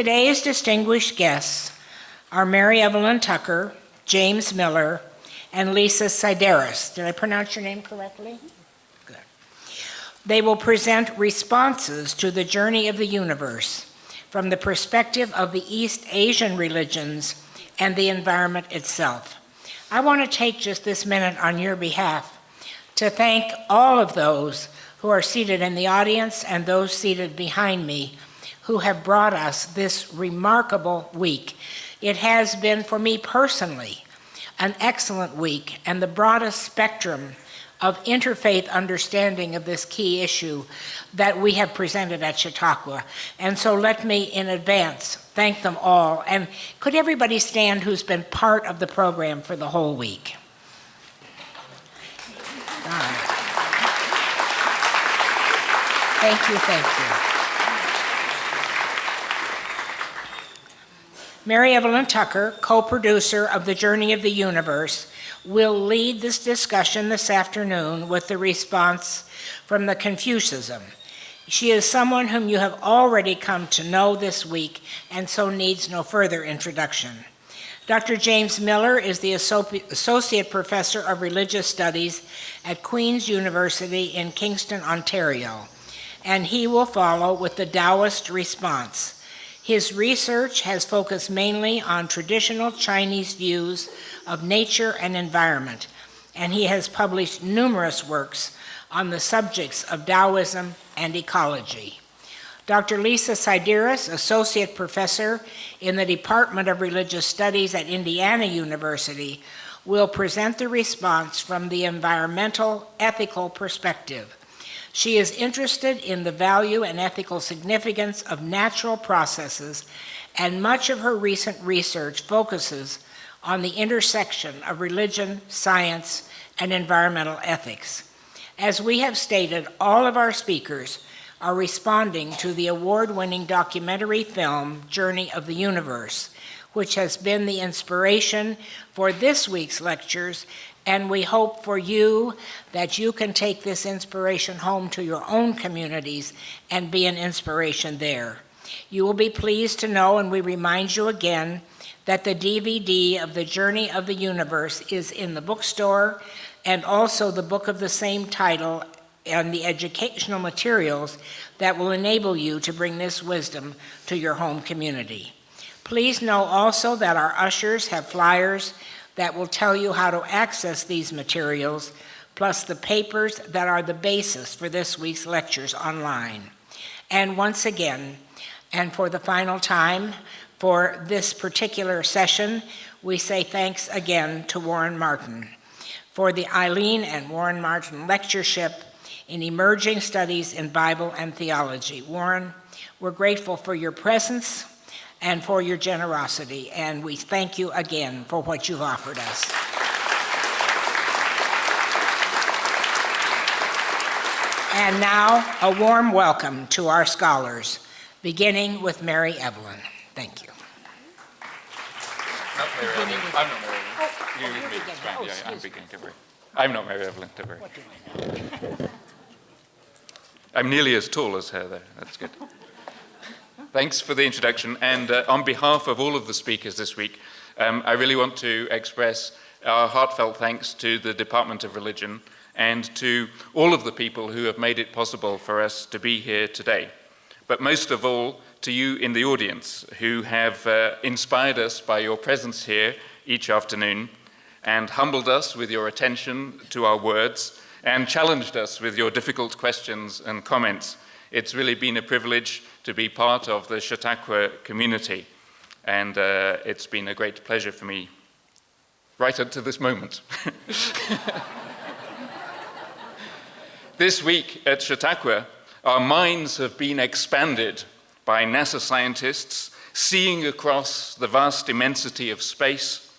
Today's distinguished guests are Mary Evelyn Tucker, James Miller, and Lisa Sideris. Did I pronounce your name correctly? Good. They will present responses to the journey of the universe from the perspective of the East Asian religions and the environment itself. I want to take just this minute on your behalf to thank all of those who are seated in the audience and those seated behind me who have brought us this remarkable week. It has been, for me personally, an excellent week and the broadest spectrum of interfaith understanding of this key issue that we have presented at Chautauqua. And so let me, in advance, thank them all. And could everybody stand who's been part of the program for the whole week? All right. Thank you, thank you. Mary Evelyn Tucker, co-producer of The Journey of the Universe, will lead this discussion this afternoon with the response from the Confucianism. She is someone whom you have already come to know this week and so needs no further introduction. Dr. James Miller is the Associate Professor of Religious Studies at Queen's University in Kingston, Ontario, and he will follow with the Taoist response. His research has focused mainly on traditional Chinese views of nature and environment, and he has published numerous works on the subjects of Daoism and ecology. Dr. Lisa Sideris, Associate Professor in the Department of Religious Studies at Indiana University, will present the response from the environmental ethical perspective. She is interested in the value and ethical significance of natural processes, and much of her recent research focuses on the intersection of religion, science, and environmental ethics. As we have stated, all of our speakers are responding to the award-winning documentary film, Journey of the Universe, which has been the inspiration for this week's lectures, and we hope for you that you can take this inspiration home to your own communities and be an inspiration there. You will be pleased to know, and we remind you again, that the DVD of The Journey of the Universe is in the bookstore, and also the book of the same title and the educational materials that will enable you to bring this wisdom to your home community. Please know also that our ushers have flyers that will tell you how to access these materials, plus the papers that are the basis for this week's lectures online. And once again, and for the final time for this particular session, we say thanks again to Warren Martin for the Eileen and Warren Martin Lectureship in Emerging Studies in Bible and Theology. Warren, we're grateful for your presence and for your generosity, and we thank you again for what you've offered us. And now, a warm welcome to our scholars, beginning with Mary Evelyn. Thank you. Not Mary Evelyn. I'm not Mary Evelyn. I'm beginning, don't worry. I'm not Mary Evelyn, don't worry. What do I know? I'm nearly as tall as her, though. That's good. Thanks for the introduction, and on behalf of all of the speakers this week, I really want to express our heartfelt thanks to the Department of Religion and to all of the people who have made it possible for us to be here today. But most of all, to you in the audience who have inspired us by your presence here each afternoon and humbled us with your attention to our words and challenged us with your difficult questions and comments. It's really been a privilege to be part of the Chautauqua community, and it's been a great pleasure for me right up to this moment. This week at Chautauqua, our minds have been expanded by NASA scientists seeing across the vast immensity of space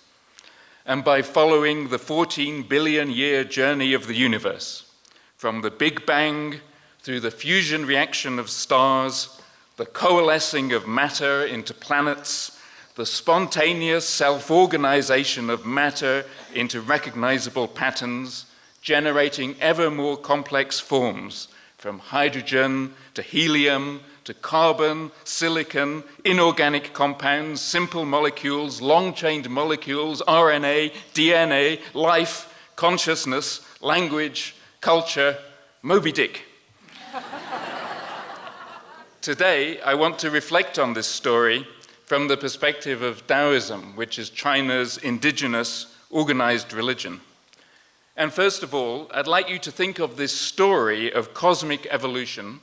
and by following the 14 billion year journey of the universe, from the Big Bang through the fusion reaction of stars, the coalescing of matter into planets, the spontaneous self-organization of matter into recognizable patterns, generating ever more complex forms, from hydrogen to helium to to carbon, silicon, inorganic compounds, simple molecules, long-chained molecules, RNA, DNA, life, consciousness, language, culture, Moby Dick. Today, I want to reflect on this story from the perspective of Daoism, which is China's indigenous organized religion. And first of all, I'd like you to think of this story of cosmic evolution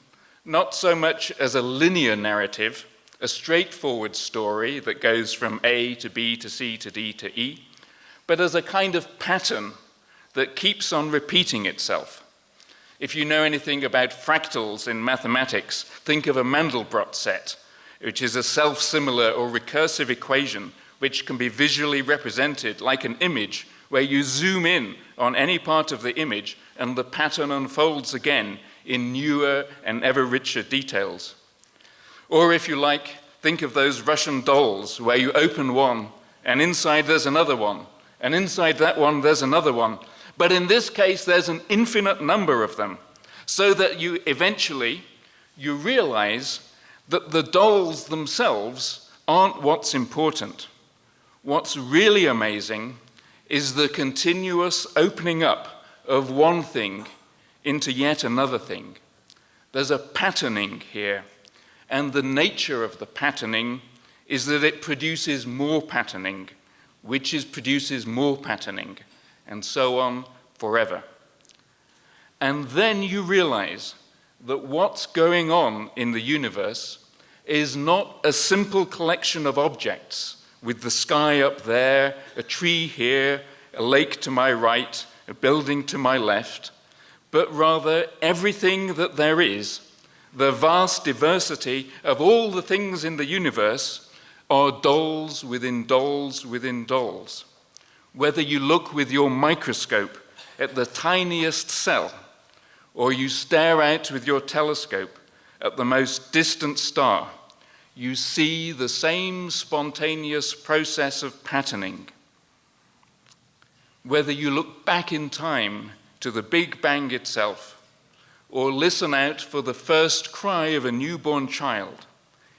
not so much as a linear narrative, a straightforward story that goes from A to B to C to D to E, but as a kind of pattern that keeps on repeating itself. If you know anything about fractals in mathematics, think of a Mandelbrot set, which is a self-similar or recursive equation which can be visually represented like an image where you zoom in on any part of the image and the pattern unfolds again in newer and ever richer details. Or if you like, think of those Russian dolls where you open one and inside there's another one, and inside that one there's another one. But in this case, there's an infinite number of them, so that you eventually realize that the dolls themselves aren't what's important. What's really amazing is the continuous opening up of one thing into yet another thing. There's a patterning here, and the nature of the patterning is that it produces more patterning, which produces more patterning, and so on forever. And then you realize that what's going on in the universe is not a simple collection of objects with the sky up there, a tree here, a lake to my right, a building to my left, but rather everything that there is, the vast diversity of all the things in the universe, are dolls within dolls within dolls. Whether you look with your microscope at the tiniest cell, or you stare out with your telescope at the most distant star, you see the same spontaneous process of patterning. Whether you look back in time to the Big Bang itself, or listen out for the first cry of a newborn child,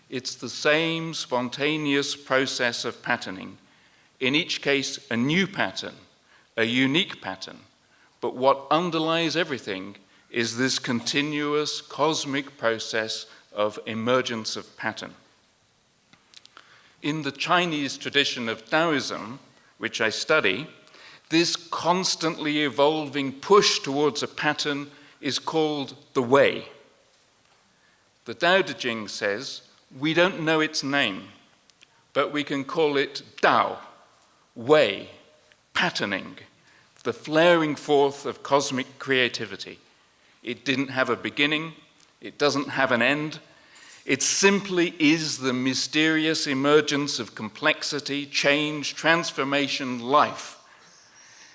it's the same spontaneous process of patterning. In each case, a new pattern, a unique pattern, but what underlies everything is this continuous cosmic process of emergence of pattern. In the Chinese tradition of Daoism, which I study, this constantly evolving push towards a pattern is called the way. The Tao Te Ching says, we don't know its name, but we can call it Dao, way, patterning, the flaring forth of cosmic creativity. It didn't have a beginning, it doesn't have an end. It simply is the mysterious emergence of complexity, change, transformation, life.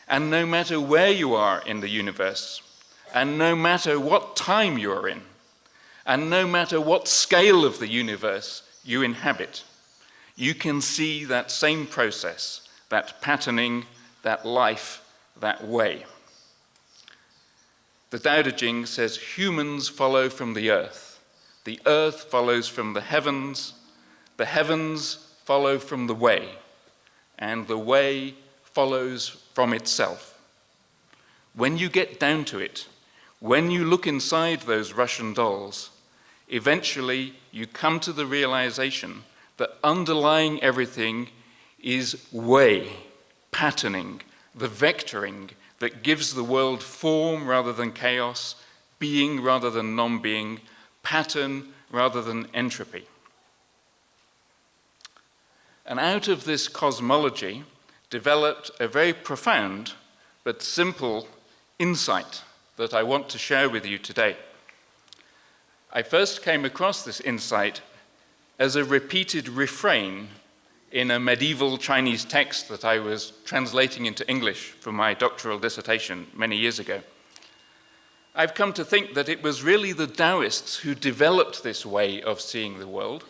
And no matter where you are in the universe, and no matter what time you're in, and no matter what scale of the universe you inhabit, you can see that same process, that patterning, that life, that way. The Tao Te Ching says humans follow from the earth follows from the heavens follow from the way, and the way follows from itself. When you get down to it, when you look inside those Russian dolls, eventually you come to the realization that underlying everything is way, patterning, the vectoring that gives the world form rather than chaos, being rather than non-being, pattern rather than entropy. And out of this cosmology developed a very profound but simple insight that I want to share with you today. I first came across this insight as a repeated refrain in a medieval Chinese text that I was translating into English for my doctoral dissertation many years ago. I've come to think that it was really the Taoists who developed this way of seeing the world,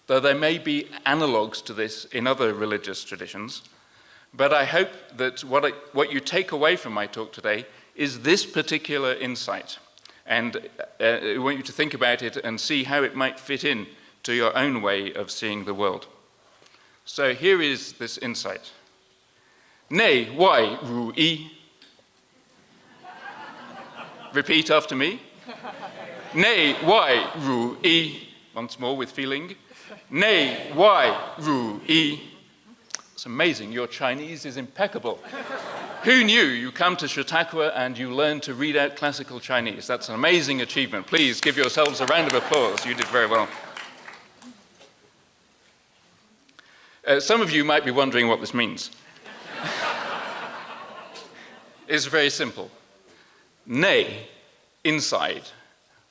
though there may be analogues to this in other religious traditions. But I hope that what you take away from my talk today is this particular insight, And I want you to think about it and see how it might fit in to your own way of seeing the world. So here is this insight. Nei wai ru I. Repeat after me. Nei wai ru I. Once more with feeling. Nei wai ru I. It's amazing, your Chinese is impeccable. Who knew you come to Chautauqua and you learn to read out classical Chinese? That's an amazing achievement. Please give yourselves a round of applause. You did very well. Some of you might be wondering what this means. It's very simple. Nei, inside.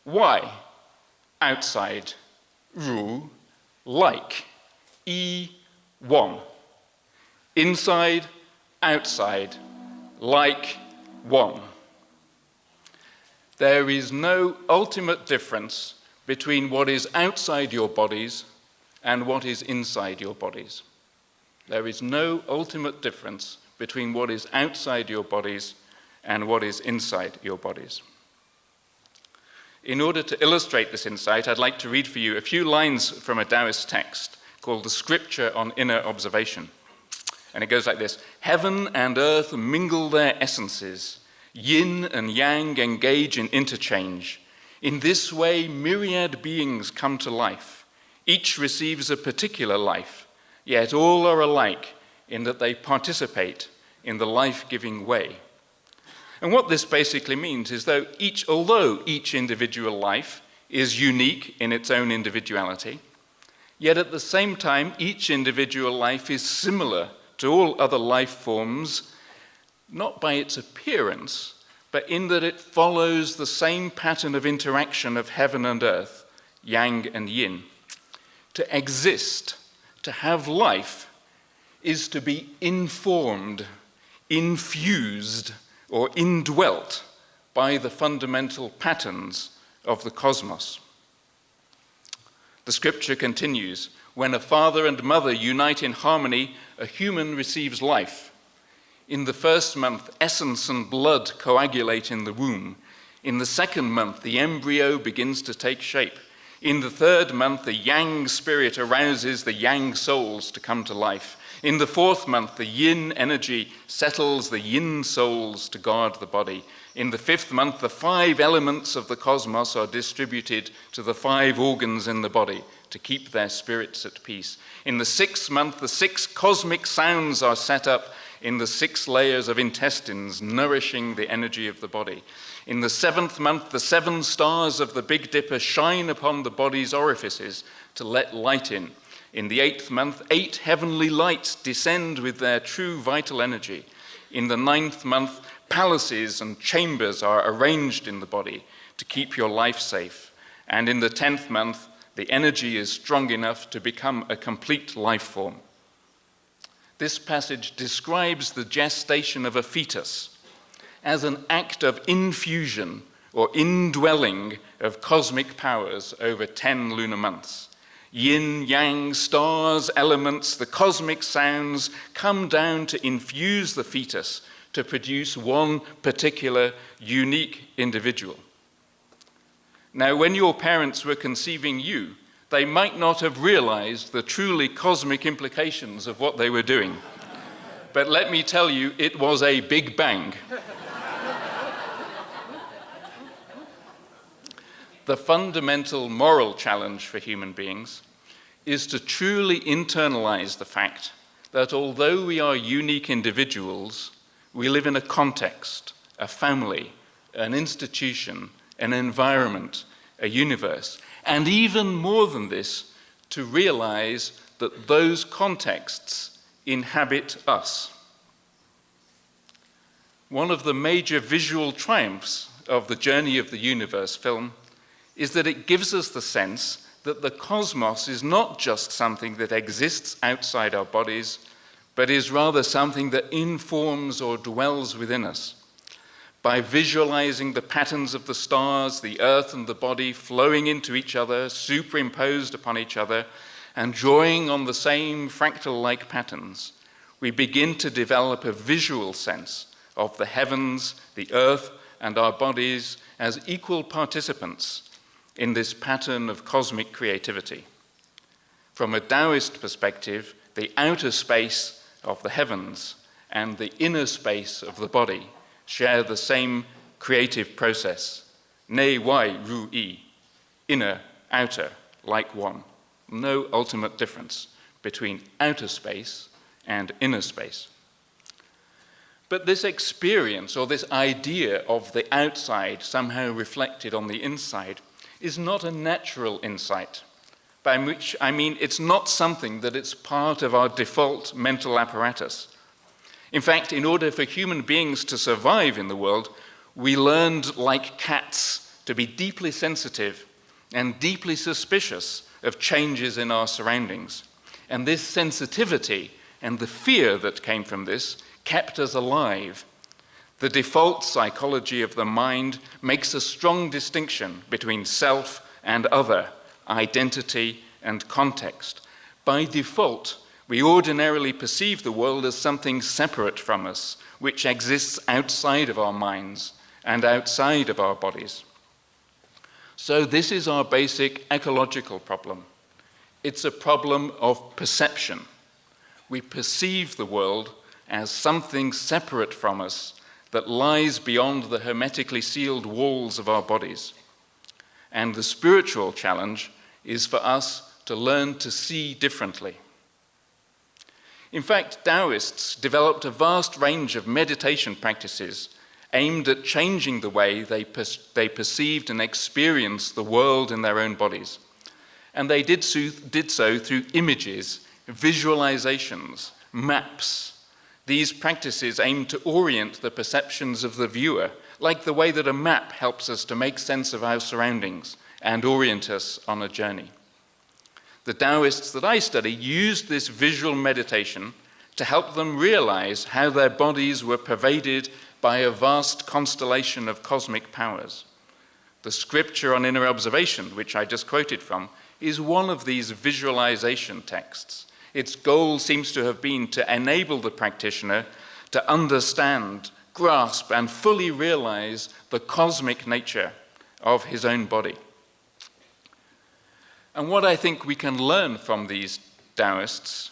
Wai, outside. Ru, like. I, one. Inside, outside. Like, one. There is no ultimate difference between what is outside your bodies and what is inside your bodies. There is no ultimate difference between what is outside your bodies and what is inside your bodies. In order to illustrate this insight, I'd like to read for you a few lines from a Taoist text called The Scripture on Inner Observation. And it goes like this. Heaven and earth mingle their essences. Yin and yang engage in interchange. In this way, myriad beings come to life. Each receives a particular life, yet all are alike in that they participate in the life-giving way. And what this basically means is that although each individual life is unique in its own individuality, yet at the same time, each individual life is similar to all other life forms, not by its appearance, but in that it follows the same pattern of interaction of heaven and earth, yang and yin. To exist, to have life, is to be informed, infused, or indwelt by the fundamental patterns of the cosmos. The scripture continues, when a father and mother unite in harmony, a human receives life. In the first month, essence and blood coagulate in the womb. In the second month, the embryo begins to take shape. In the third month, the yang spirit arouses the yang souls to come to life. In the fourth month, the yin energy settles the yin souls to guard the body. In the fifth month, the 5 elements of the cosmos are distributed to the 5 organs in the body to keep their spirits at peace. In the 6th month, the 6 cosmic sounds are set up in the 6 layers of intestines, nourishing the energy of the body. In the 7th month, the 7 stars of the Big Dipper shine upon the body's orifices to let light in. In the 8th month, 8 heavenly lights descend with their true vital energy. In the 9th month, palaces and chambers are arranged in the body to keep your life safe. And in the 10th month, the energy is strong enough to become a complete life form. This passage describes the gestation of a fetus as an act of infusion or indwelling of cosmic powers over 10 lunar months. Yin, yang, stars, elements, the cosmic sounds come down to infuse the fetus to produce one particular, unique individual. Now, when your parents were conceiving you, they might not have realized the truly cosmic implications of what they were doing. But let me tell you, it was a big bang. The fundamental moral challenge for human beings is to truly internalize the fact that although we are unique individuals, we live in a context, a family, an institution, an environment, a universe, and even more than this, to realize that those contexts inhabit us. One of the major visual triumphs of the Journey of the Universe film is that it gives us the sense that the cosmos is not just something that exists outside our bodies, but is rather something that informs or dwells within us. By visualizing the patterns of the stars, the earth and the body flowing into each other, superimposed upon each other, and drawing on the same fractal-like patterns, we begin to develop a visual sense of the heavens, the earth, and our bodies as equal participants in this pattern of cosmic creativity. From a Taoist perspective, the outer space of the heavens and the inner space of the body share the same creative process. Nei wai ru yi, inner, outer, like one. No ultimate difference between outer space and inner space. But this experience, or this idea of the outside somehow reflected on the inside, is not a natural insight, by which I mean it's not something that it's part of our default mental apparatus. In fact, in order for human beings to survive in the world, we learned, like cats, to be deeply sensitive and deeply suspicious of changes in our surroundings. And this sensitivity and the fear that came from this kept us alive. The default psychology of the mind makes a strong distinction between self and other, identity and context. By default, we ordinarily perceive the world as something separate from us, which exists outside of our minds and outside of our bodies. So this is our basic ecological problem. It's a problem of perception. We perceive the world as something separate from us that lies beyond the hermetically sealed walls of our bodies. And the spiritual challenge is for us to learn to see differently. In fact, Taoists developed a vast range of meditation practices aimed at changing the way they perceived and experienced the world in their own bodies. And they did so through images, visualizations, maps. These practices aim to orient the perceptions of the viewer, like the way that a map helps us to make sense of our surroundings and orient us on a journey. The Taoists that I study used this visual meditation to help them realize how their bodies were pervaded by a vast constellation of cosmic powers. The scripture on inner observation, which I just quoted from, is one of these visualization texts. Its goal seems to have been to enable the practitioner to understand, grasp, and fully realize the cosmic nature of his own body. And what I think we can learn from these Taoists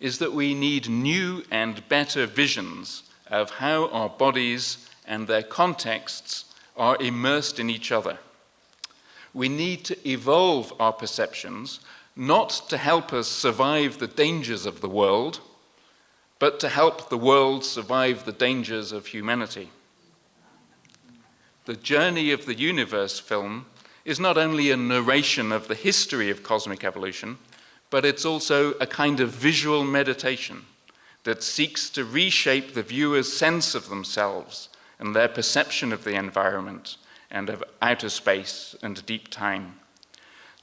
is that we need new and better visions of how our bodies and their contexts are immersed in each other. We need to evolve our perceptions, not to help us survive the dangers of the world, but to help the world survive the dangers of humanity. The Journey of the Universe film is not only a narration of the history of cosmic evolution, but it's also a kind of visual meditation that seeks to reshape the viewer's sense of themselves and their perception of the environment and of outer space and deep time.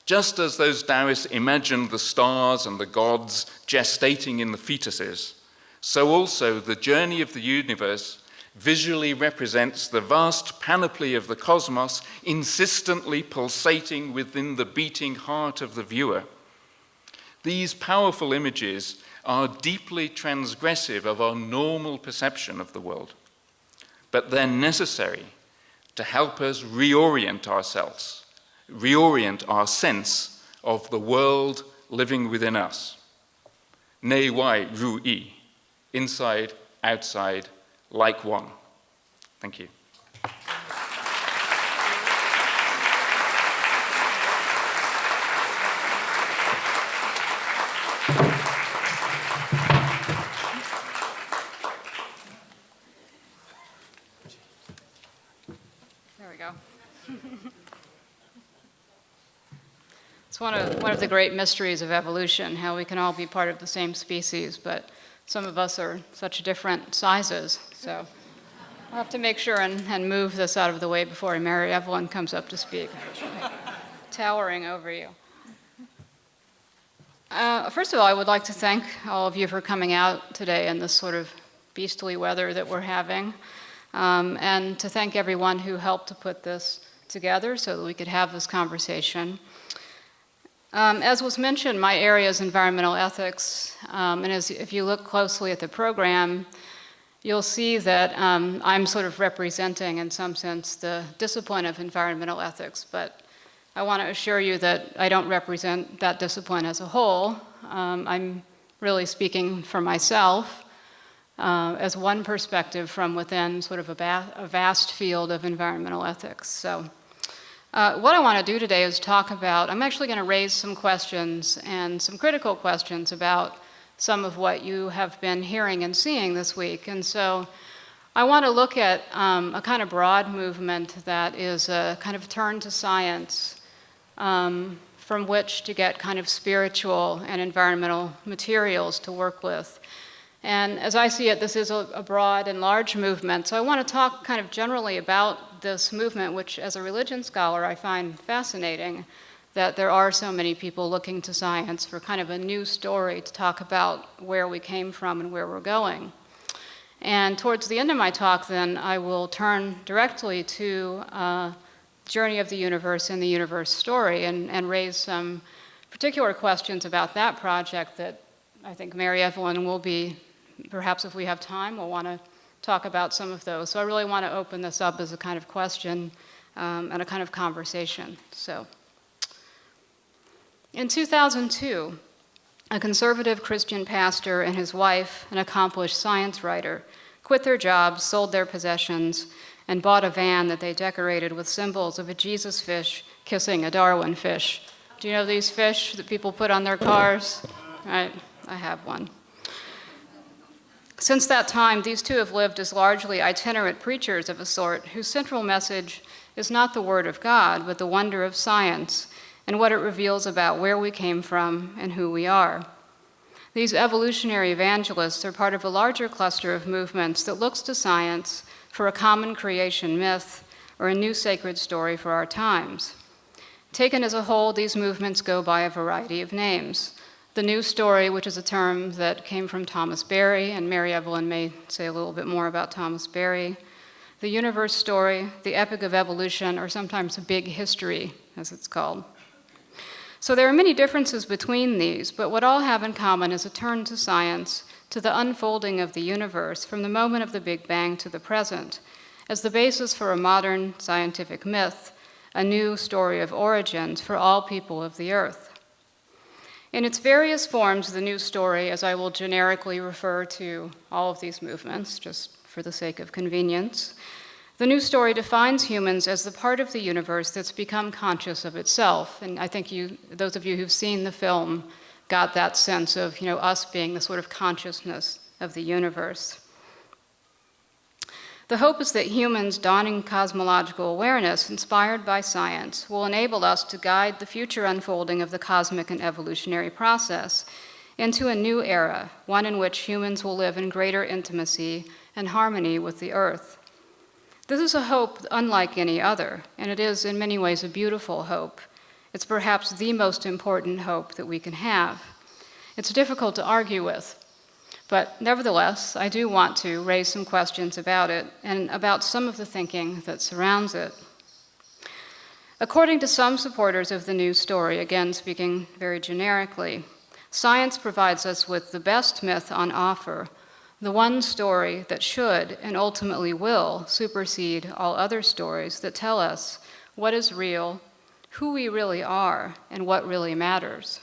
Just as those Taoists imagined the stars and the gods gestating in the fetuses, so also the journey of the universe visually represents the vast panoply of the cosmos insistently pulsating within the beating heart of the viewer. These powerful images are deeply transgressive of our normal perception of the world, but they're necessary to help us reorient ourselves, reorient our sense of the world living within us. Nei wai ru yi, inside, outside, like one. Thank you. There we go. It's one of the great mysteries of evolution, how we can all be part of the same species, but some of us are such different sizes. So I'll have to make sure and move this out of the way before Mary Evelyn comes up to speak. Towering over you. First of all, I would like to thank all of you for coming out today in this sort of beastly weather that we're having, and to thank everyone who helped to put this together so that we could have this conversation. As was mentioned, my area is environmental ethics, and if you look closely at the program, you'll see that I'm sort of representing, in some sense, the discipline of environmental ethics, but I want to assure you that I don't represent that discipline as a whole. I'm really speaking for myself as one perspective from within sort of a vast field of environmental ethics. So what I want to do today is talk about, I'm actually going to raise some questions and some critical questions about some of what you have been hearing and seeing this week. And so I want to look at a kind of broad movement that is a kind of turn to science from which to get kind of spiritual and environmental materials to work with. And as I see it, this is a broad and large movement. So I want to talk kind of generally about this movement, which as a religion scholar I find fascinating, that there are so many people looking to science for kind of a new story to talk about where we came from and where we're going. And towards the end of my talk then, I will turn directly to Journey of the Universe and the Universe Story and raise some particular questions about that project that I think Mary Evelyn will be, perhaps if we have time, we'll want to talk about some of those. So I really want to open this up as a kind of question and a kind of conversation. So in 2002, a conservative Christian pastor and his wife, an accomplished science writer, quit their jobs, sold their possessions, and bought a van that they decorated with symbols of a Jesus fish kissing a Darwin fish. Do you know these fish that people put on their cars? Right, I have one. Since that time, these two have lived as largely itinerant preachers of a sort whose central message is not the word of God, but the wonder of science and what it reveals about where we came from and who we are. These evolutionary evangelists are part of a larger cluster of movements that looks to science for a common creation myth or a new sacred story for our times. Taken as a whole, these movements go by a variety of names. The new story, which is a term that came from Thomas Berry, and Mary Evelyn may say a little bit more about Thomas Berry. The universe story, the epic of evolution, or sometimes a big history, as it's called. So there are many differences between these, but what all have in common is a turn to science, to the unfolding of the universe from the moment of the Big Bang to the present, as the basis for a modern scientific myth, a new story of origins for all people of the earth. In its various forms, the new story, as I will generically refer to all of these movements, just for the sake of convenience, the new story defines humans as the part of the universe that's become conscious of itself. And I think those of you who've seen the film got that sense of, us being the sort of consciousness of the universe. The hope is that humans' dawning cosmological awareness, inspired by science, will enable us to guide the future unfolding of the cosmic and evolutionary process into a new era, one in which humans will live in greater intimacy and harmony with the earth. This is a hope unlike any other, and it is in many ways a beautiful hope. It's perhaps the most important hope that we can have. It's difficult to argue with, but nevertheless, I do want to raise some questions about it and about some of the thinking that surrounds it. According to some supporters of the new story, again speaking very generically, science provides us with the best myth on offer, the one story that should and ultimately will supersede all other stories that tell us what is real, who we really are, and what really matters.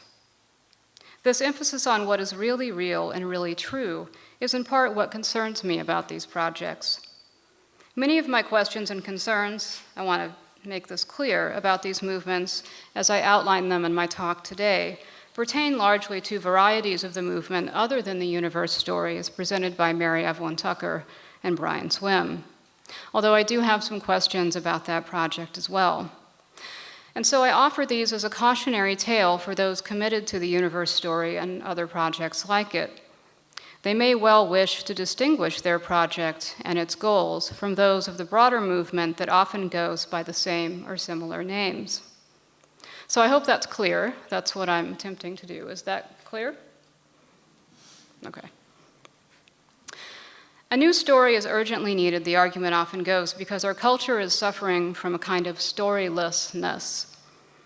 This emphasis on what is really real and really true is in part what concerns me about these projects. Many of my questions and concerns, I want to make this clear, about these movements as I outline them in my talk today, pertain largely to varieties of the movement other than the universe story as presented by Mary Evelyn Tucker and Brian Swim. Although I do have some questions about that project as well. And so I offer these as a cautionary tale for those committed to the universe story and other projects like it. They may well wish to distinguish their project and its goals from those of the broader movement that often goes by the same or similar names. So I hope that's clear. That's what I'm attempting to do. Is that clear? Okay. A new story is urgently needed, the argument often goes, because our culture is suffering from a kind of storylessness,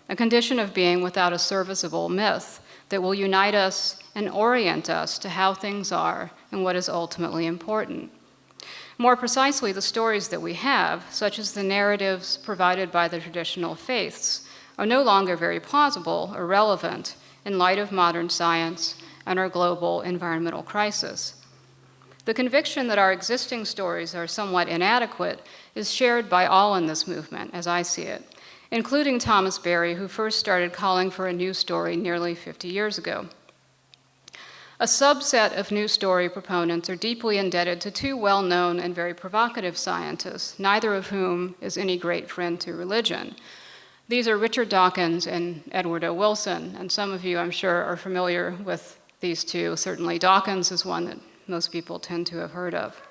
a condition of being without a serviceable myth that will unite us and orient us to how things are and what is ultimately important. More precisely, the stories that we have, such as the narratives provided by the traditional faiths, are no longer very plausible or relevant in light of modern science and our global environmental crisis. The conviction that our existing stories are somewhat inadequate is shared by all in this movement, as I see it, including Thomas Berry, who first started calling for a new story nearly 50 years ago. A subset of new story proponents are deeply indebted to two well-known and very provocative scientists, neither of whom is any great friend to religion. These are Richard Dawkins and Edward O. Wilson, and some of you, I'm sure, are familiar with these two. Certainly Dawkins is one that most people tend to have heard of.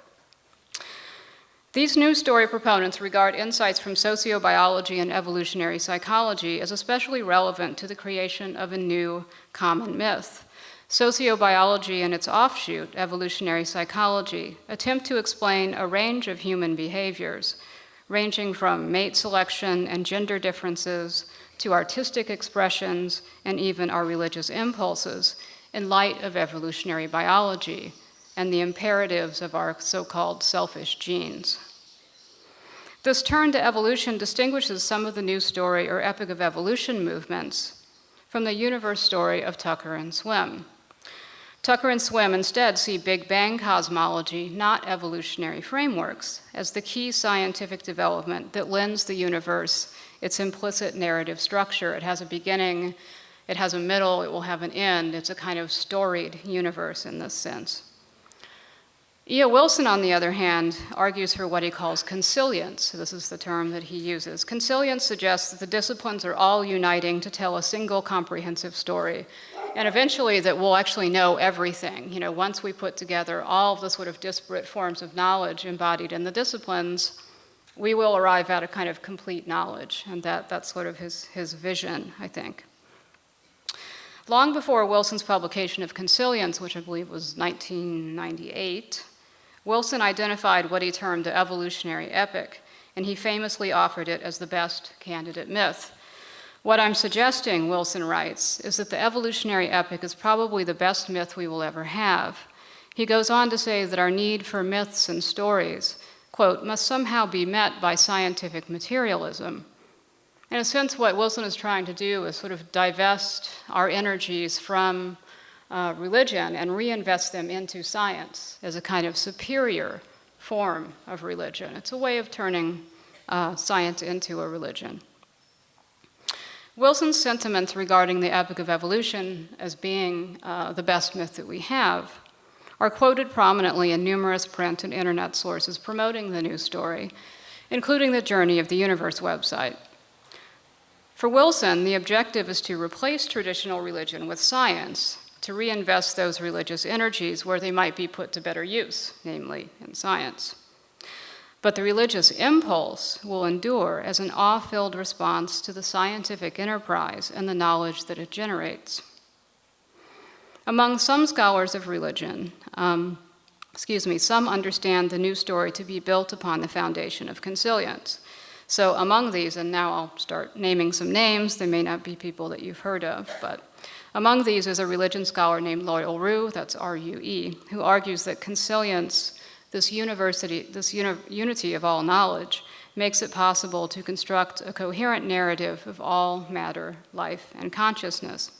These new story proponents regard insights from sociobiology and evolutionary psychology as especially relevant to the creation of a new common myth. Sociobiology and its offshoot, evolutionary psychology, attempt to explain a range of human behaviors, ranging from mate selection and gender differences to artistic expressions and even our religious impulses in light of evolutionary biology and the imperatives of our so-called selfish genes. This turn to evolution distinguishes some of the new story or epic of evolution movements from the universe story of Tucker and Swim. Tucker and Swim instead see Big Bang cosmology, not evolutionary frameworks, as the key scientific development that lends the universe its implicit narrative structure. It has a beginning, it has a middle, it will have an end. It's a kind of storied universe in this sense. E.O. Wilson, on the other hand, argues for what he calls consilience. This is the term that he uses. Consilience suggests that the disciplines are all uniting to tell a single comprehensive story, and eventually that we'll actually know everything. You know, once we put together all of the sort of disparate forms of knowledge embodied in the disciplines, we will arrive at a kind of complete knowledge, and that's sort of his vision, I think. Long before Wilson's publication of Consilience, which I believe was 1998, Wilson identified what he termed the evolutionary epic, and he famously offered it as the best candidate myth. What I'm suggesting, Wilson writes, is that the evolutionary epic is probably the best myth we will ever have. He goes on to say that our need for myths and stories, quote, must somehow be met by scientific materialism. In a sense, what Wilson is trying to do is sort of divest our energies from religion and reinvest them into science as a kind of superior form of religion. It's a way of turning science into a religion. Wilson's sentiments regarding the epic of evolution as being the best myth that we have are quoted prominently in numerous print and internet sources promoting the new story, including the Journey of the Universe website. For Wilson, the objective is to replace traditional religion with science, to reinvest those religious energies where they might be put to better use, namely in science. But the religious impulse will endure as an awe-filled response to the scientific enterprise and the knowledge that it generates. Among some scholars of religion, some understand the new story to be built upon the foundation of consilience. So among these, and now I'll start naming some names, they may not be people that you've heard of, but among these is a religion scholar named Loyal Rue, that's R-U-E, who argues that consilience, this unity of all knowledge, makes it possible to construct a coherent narrative of all matter, life, and consciousness.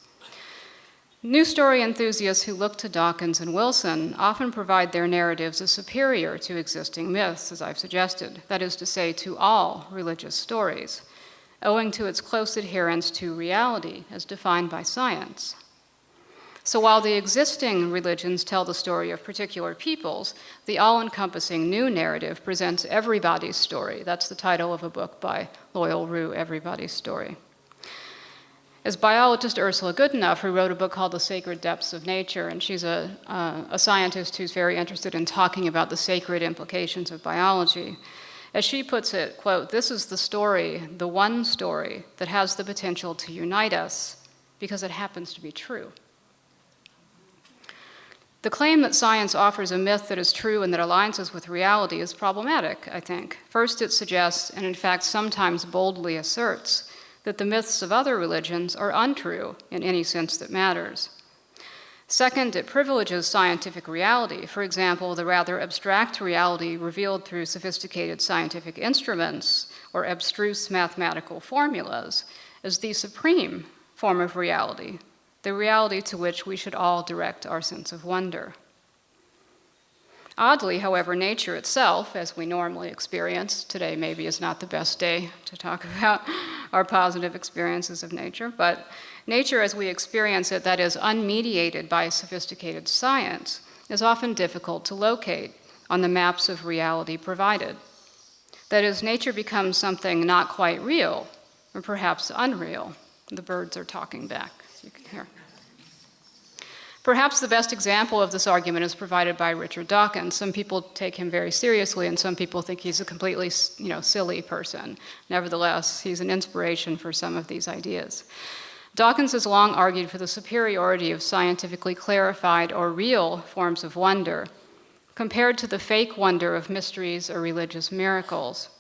New story enthusiasts who look to Dawkins and Wilson often provide their narratives as superior to existing myths, as I've suggested, that is to say, to all religious stories, owing to its close adherence to reality as defined by science. So while the existing religions tell the story of particular peoples, the all-encompassing new narrative presents everybody's story. That's the title of a book by Loyal Rue, Everybody's Story. As biologist Ursula Goodenough, who wrote a book called The Sacred Depths of Nature, and she's a scientist who's very interested in talking about the sacred implications of biology. As she puts it, quote, this is the story, the one story that has the potential to unite us because it happens to be true. The claim that science offers a myth that is true and that aligns us with reality is problematic, I think. First, it suggests, and in fact sometimes boldly asserts, that the myths of other religions are untrue in any sense that matters. Second, it privileges scientific reality. For example, the rather abstract reality revealed through sophisticated scientific instruments or abstruse mathematical formulas is the supreme form of reality, the reality to which we should all direct our sense of wonder. Oddly, however, nature itself, as we normally experience, today maybe is not the best day to talk about our positive experiences of nature, but nature as we experience it, that is unmediated by sophisticated science, is often difficult to locate on the maps of reality provided. That is, nature becomes something not quite real, or perhaps unreal. The birds are talking back, as you can hear. Perhaps the best example of this argument is provided by Richard Dawkins. Some people take him very seriously, and some people think he's a completely, silly person. Nevertheless, he's an inspiration for some of these ideas. Dawkins has long argued for the superiority of scientifically clarified or real forms of wonder compared to the fake wonder of mysteries or religious miracles.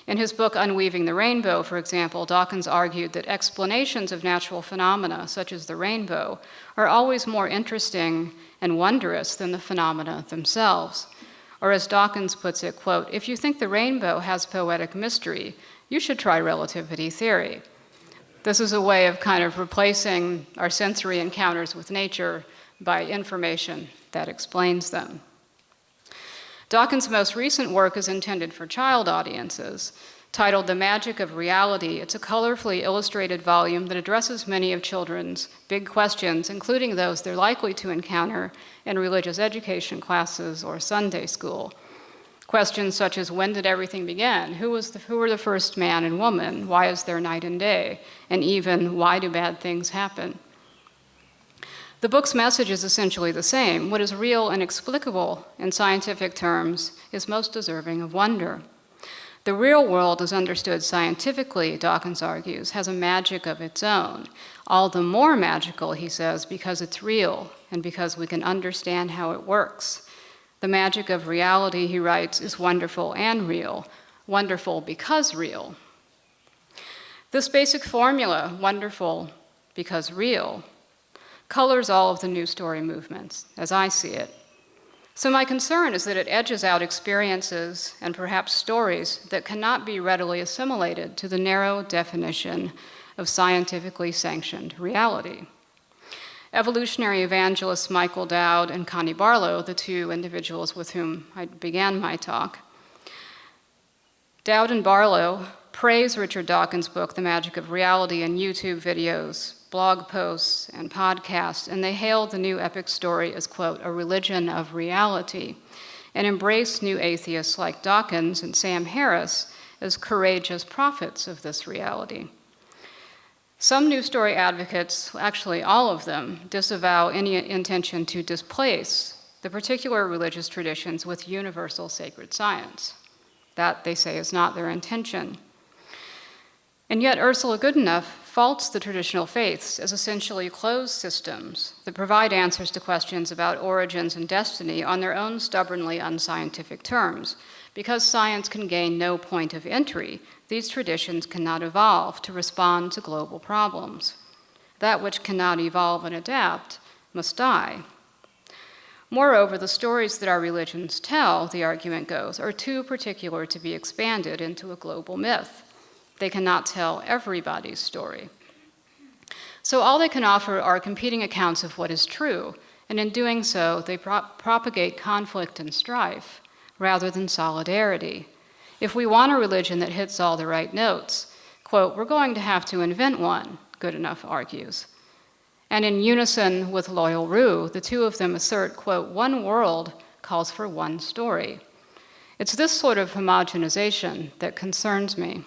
In his book Unweaving the Rainbow, for example, Dawkins argued that explanations of natural phenomena, such as the rainbow, are always more interesting and wondrous than the phenomena themselves. Or as Dawkins puts it, quote, "If you think the rainbow has poetic mystery, you should try relativity theory." This is a way of kind of replacing our sensory encounters with nature by information that explains them. Dawkins' most recent work is intended for child audiences. Titled The Magic of Reality, it's a colorfully illustrated volume that addresses many of children's big questions, including those they're likely to encounter in religious education classes or Sunday school. Questions such as, when did everything begin? Who were the first man and woman? Why is there night and day? And even, why do bad things happen? The book's message is essentially the same. What is real and explicable in scientific terms is most deserving of wonder. The real world, as understood scientifically, Dawkins argues, has a magic of its own. All the more magical, he says, because it's real and because we can understand how it works. The magic of reality, he writes, is wonderful and real, wonderful because real. This basic formula, wonderful because real, colors all of the new story movements, as I see it. So my concern is that it edges out experiences and perhaps stories that cannot be readily assimilated to the narrow definition of scientifically sanctioned reality. Evolutionary evangelists Michael Dowd and Connie Barlow, the two individuals with whom I began my talk, Dowd and Barlow praise Richard Dawkins' book, The Magic of Reality, in YouTube videos, blog posts, and podcasts, and they hail the new epic story as, quote, a religion of reality, and embrace new atheists like Dawkins and Sam Harris as courageous prophets of this reality. Some new story advocates, actually all of them, disavow any intention to displace the particular religious traditions with universal sacred science. That, they say, is not their intention. And yet Ursula Goodenough faults the traditional faiths as essentially closed systems that provide answers to questions about origins and destiny on their own stubbornly unscientific terms. Because science can gain no point of entry, these traditions cannot evolve to respond to global problems. That which cannot evolve and adapt must die. Moreover, the stories that our religions tell, the argument goes, are too particular to be expanded into a global myth. They cannot tell everybody's story. So all they can offer are competing accounts of what is true, and in doing so, they propagate conflict and strife rather than solidarity. If we want a religion that hits all the right notes, quote, we're going to have to invent one, Goodenough argues. And in unison with Loyal Rue, the two of them assert, quote, one world calls for one story. It's this sort of homogenization that concerns me.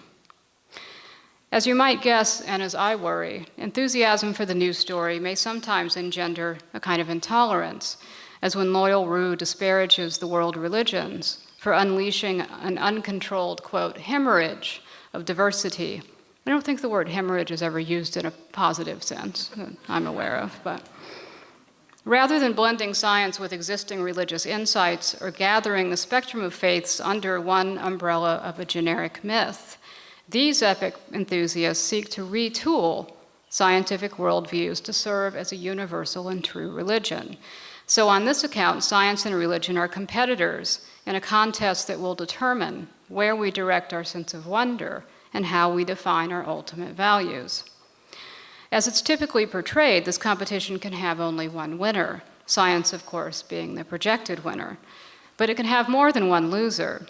As you might guess, and as I worry, enthusiasm for the new story may sometimes engender a kind of intolerance, as when Loyal Rue disparages the world religions for unleashing an uncontrolled, quote, hemorrhage of diversity. I don't think the word hemorrhage is ever used in a positive sense that I'm aware of, but rather than blending science with existing religious insights or gathering the spectrum of faiths under one umbrella of a generic myth, these epic enthusiasts seek to retool scientific worldviews to serve as a universal and true religion. So on this account, science and religion are competitors in a contest that will determine where we direct our sense of wonder and how we define our ultimate values. As it's typically portrayed, this competition can have only one winner, science, of course, being the projected winner. But it can have more than one loser.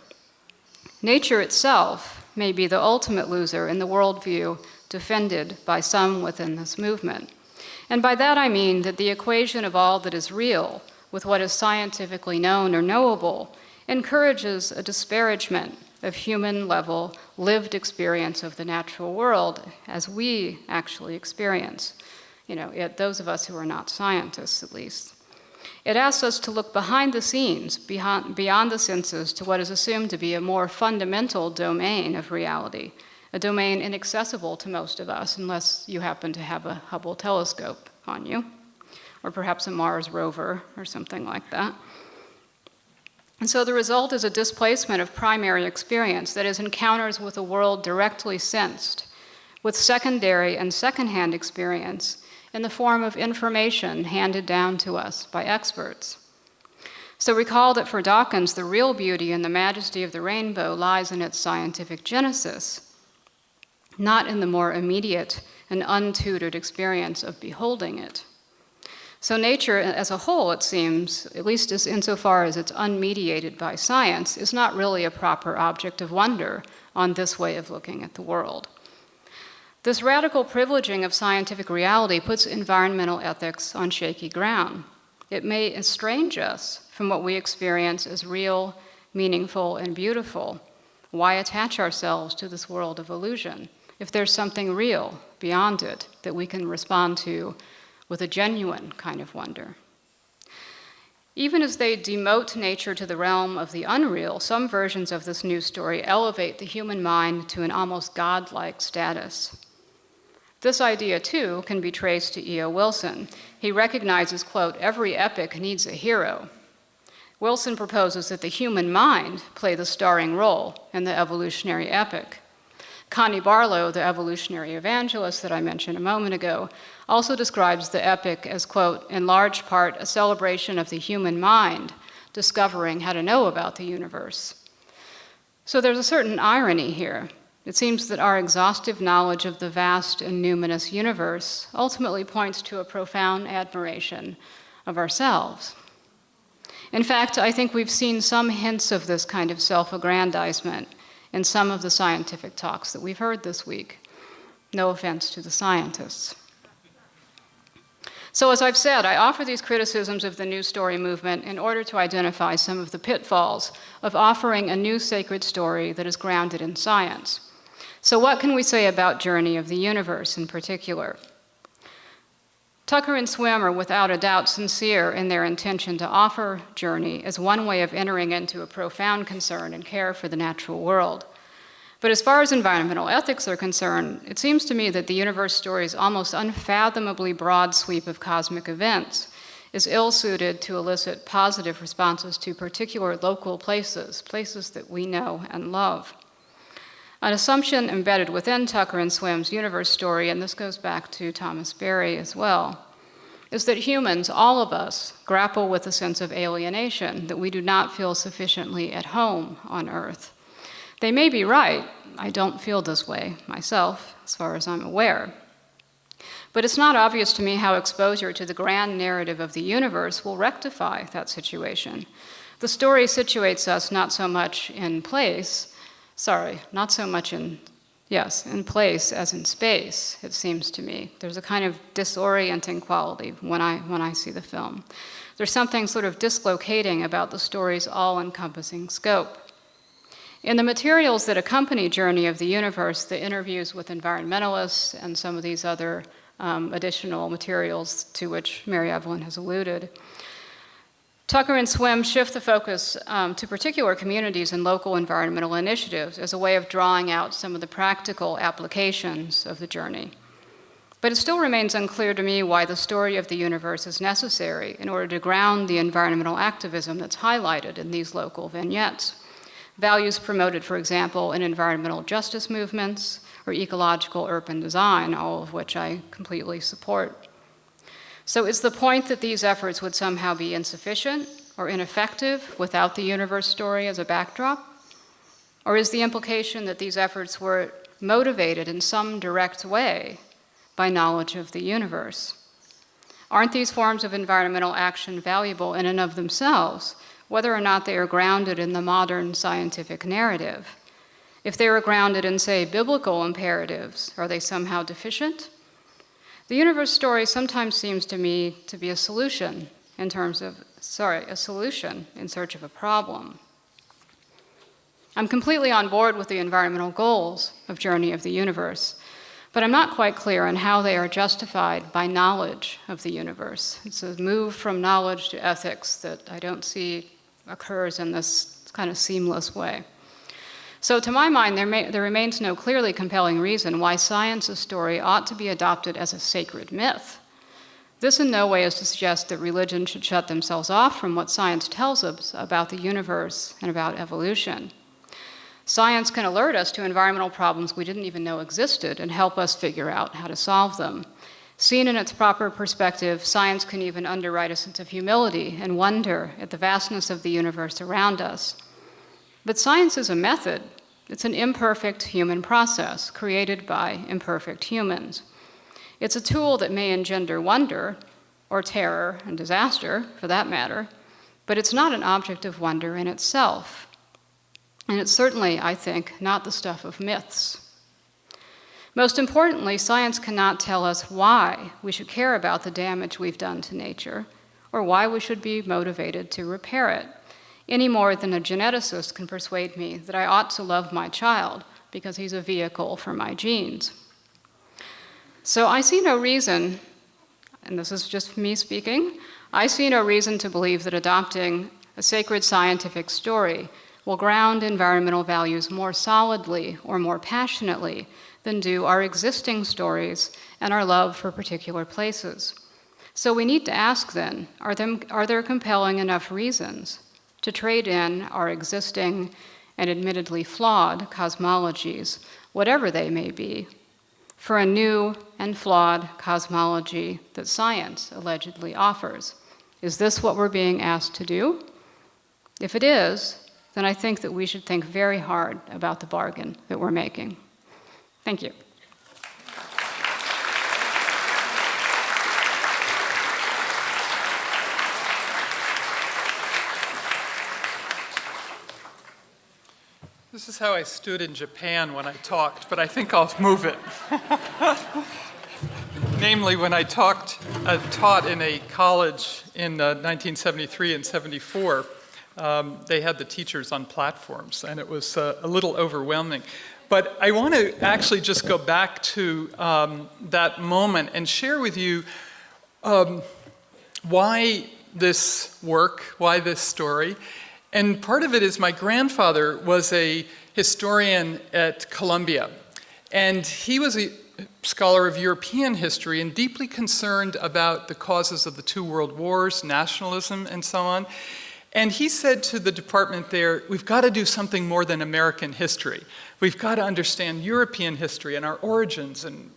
Nature itself may be the ultimate loser in the worldview defended by some within this movement. And by that I mean that the equation of all that is real with what is scientifically known or knowable encourages a disparagement of human-level lived experience of the natural world as we actually experience, those of us who are not scientists at least. It asks us to look behind the scenes, beyond the senses, to what is assumed to be a more fundamental domain of reality, a domain inaccessible to most of us unless you happen to have a Hubble telescope on you, or perhaps a Mars rover or something like that. And so the result is a displacement of primary experience, that is, encounters with a world directly sensed, with secondary and secondhand experience in the form of information handed down to us by experts. So recall that for Dawkins, the real beauty and the majesty of the rainbow lies in its scientific genesis, not in the more immediate and untutored experience of beholding it. So nature as a whole, it seems, at least insofar as it's unmediated by science, is not really a proper object of wonder on this way of looking at the world. This radical privileging of scientific reality puts environmental ethics on shaky ground. It may estrange us from what we experience as real, meaningful, and beautiful. Why attach ourselves to this world of illusion if there's something real beyond it that we can respond to with a genuine kind of wonder? Even as they demote nature to the realm of the unreal, some versions of this new story elevate the human mind to an almost godlike status. This idea, too, can be traced to E.O. Wilson. He recognizes, quote, every epic needs a hero. Wilson proposes that the human mind play the starring role in the evolutionary epic. Connie Barlow, the evolutionary evangelist that I mentioned a moment ago, also describes the epic as, quote, in large part a celebration of the human mind discovering how to know about the universe. So there's a certain irony here. It seems that our exhaustive knowledge of the vast and numinous universe ultimately points to a profound admiration of ourselves. In fact, I think we've seen some hints of this kind of self-aggrandizement in some of the scientific talks that we've heard this week. No offense to the scientists. So as I've said, I offer these criticisms of the New Story movement in order to identify some of the pitfalls of offering a new sacred story that is grounded in science. So what can we say about Journey of the Universe in particular? Tucker and Swim are without a doubt sincere in their intention to offer Journey as one way of entering into a profound concern and care for the natural world. But as far as environmental ethics are concerned, it seems to me that the universe story's almost unfathomably broad sweep of cosmic events is ill-suited to elicit positive responses to particular local places that we know and love. An assumption embedded within Tucker and Swim's universe story, and this goes back to Thomas Berry as well, is that humans, all of us, grapple with a sense of alienation, that we do not feel sufficiently at home on Earth. They may be right. I don't feel this way myself, as far as I'm aware. But it's not obvious to me how exposure to the grand narrative of the universe will rectify that situation. The story situates us not so much in place, in place as in space, it seems to me. There's a kind of disorienting quality when I see the film. There's something sort of dislocating about the story's all-encompassing scope. In the materials that accompany Journey of the Universe, the interviews with environmentalists and some of these other additional materials to which Mary Evelyn has alluded, Tucker and Swim shift the focus to particular communities and local environmental initiatives as a way of drawing out some of the practical applications of the journey. But it still remains unclear to me why the story of the universe is necessary in order to ground the environmental activism that's highlighted in these local vignettes. values promoted, for example, in environmental justice movements or ecological urban design, all of which I completely support. So is the point that these efforts would somehow be insufficient or ineffective without the universe story as a backdrop? Or is the implication that these efforts were motivated in some direct way by knowledge of the universe? Aren't these forms of environmental action valuable in and of themselves, whether or not they are grounded in the modern scientific narrative? If they were grounded in, say, biblical imperatives, are they somehow deficient? The universe story sometimes seems to me to be a solution in search of a problem. I'm completely on board with the environmental goals of Journey of the Universe, but I'm not quite clear on how they are justified by knowledge of the universe. It's a move from knowledge to ethics that I don't see occurs in this kind of seamless way. So to my mind, there remains no clearly compelling reason why science's story ought to be adopted as a sacred myth. This in no way is to suggest that religion should shut themselves off from what science tells us about the universe and about evolution. Science can alert us to environmental problems we didn't even know existed and help us figure out how to solve them. Seen in its proper perspective, science can even underwrite a sense of humility and wonder at the vastness of the universe around us. But science is a method. It's an imperfect human process created by imperfect humans. It's a tool that may engender wonder, or terror and disaster, for that matter, but it's not an object of wonder in itself. And it's certainly, I think, not the stuff of myths. Most importantly, science cannot tell us why we should care about the damage we've done to nature, or why we should be motivated to repair it, any more than a geneticist can persuade me that I ought to love my child because he's a vehicle for my genes. So I see no reason, and this is just me speaking, I see no reason to believe that adopting a sacred scientific story will ground environmental values more solidly or more passionately than do our existing stories and our love for particular places. So we need to ask then, are there compelling enough reasons to trade in our existing and admittedly flawed cosmologies, whatever they may be, for a new and flawed cosmology that science allegedly offers? Is this what we're being asked to do? If it is, then I think that we should think very hard about the bargain that we're making. Thank you. This is how I stood in Japan when I talked, but I think I'll move it. Namely, when I taught in a college in 1973 and 74, they had the teachers on platforms, and it was a little overwhelming. But I want to actually just go back to that moment and share with you why this work, why this story. And part of it is my grandfather was a historian at Columbia, and he was a scholar of European history and deeply concerned about the causes of the two world wars, nationalism, and so on. And he said to the department there, we've got to do something more than American history. We've got to understand European history and our origins, and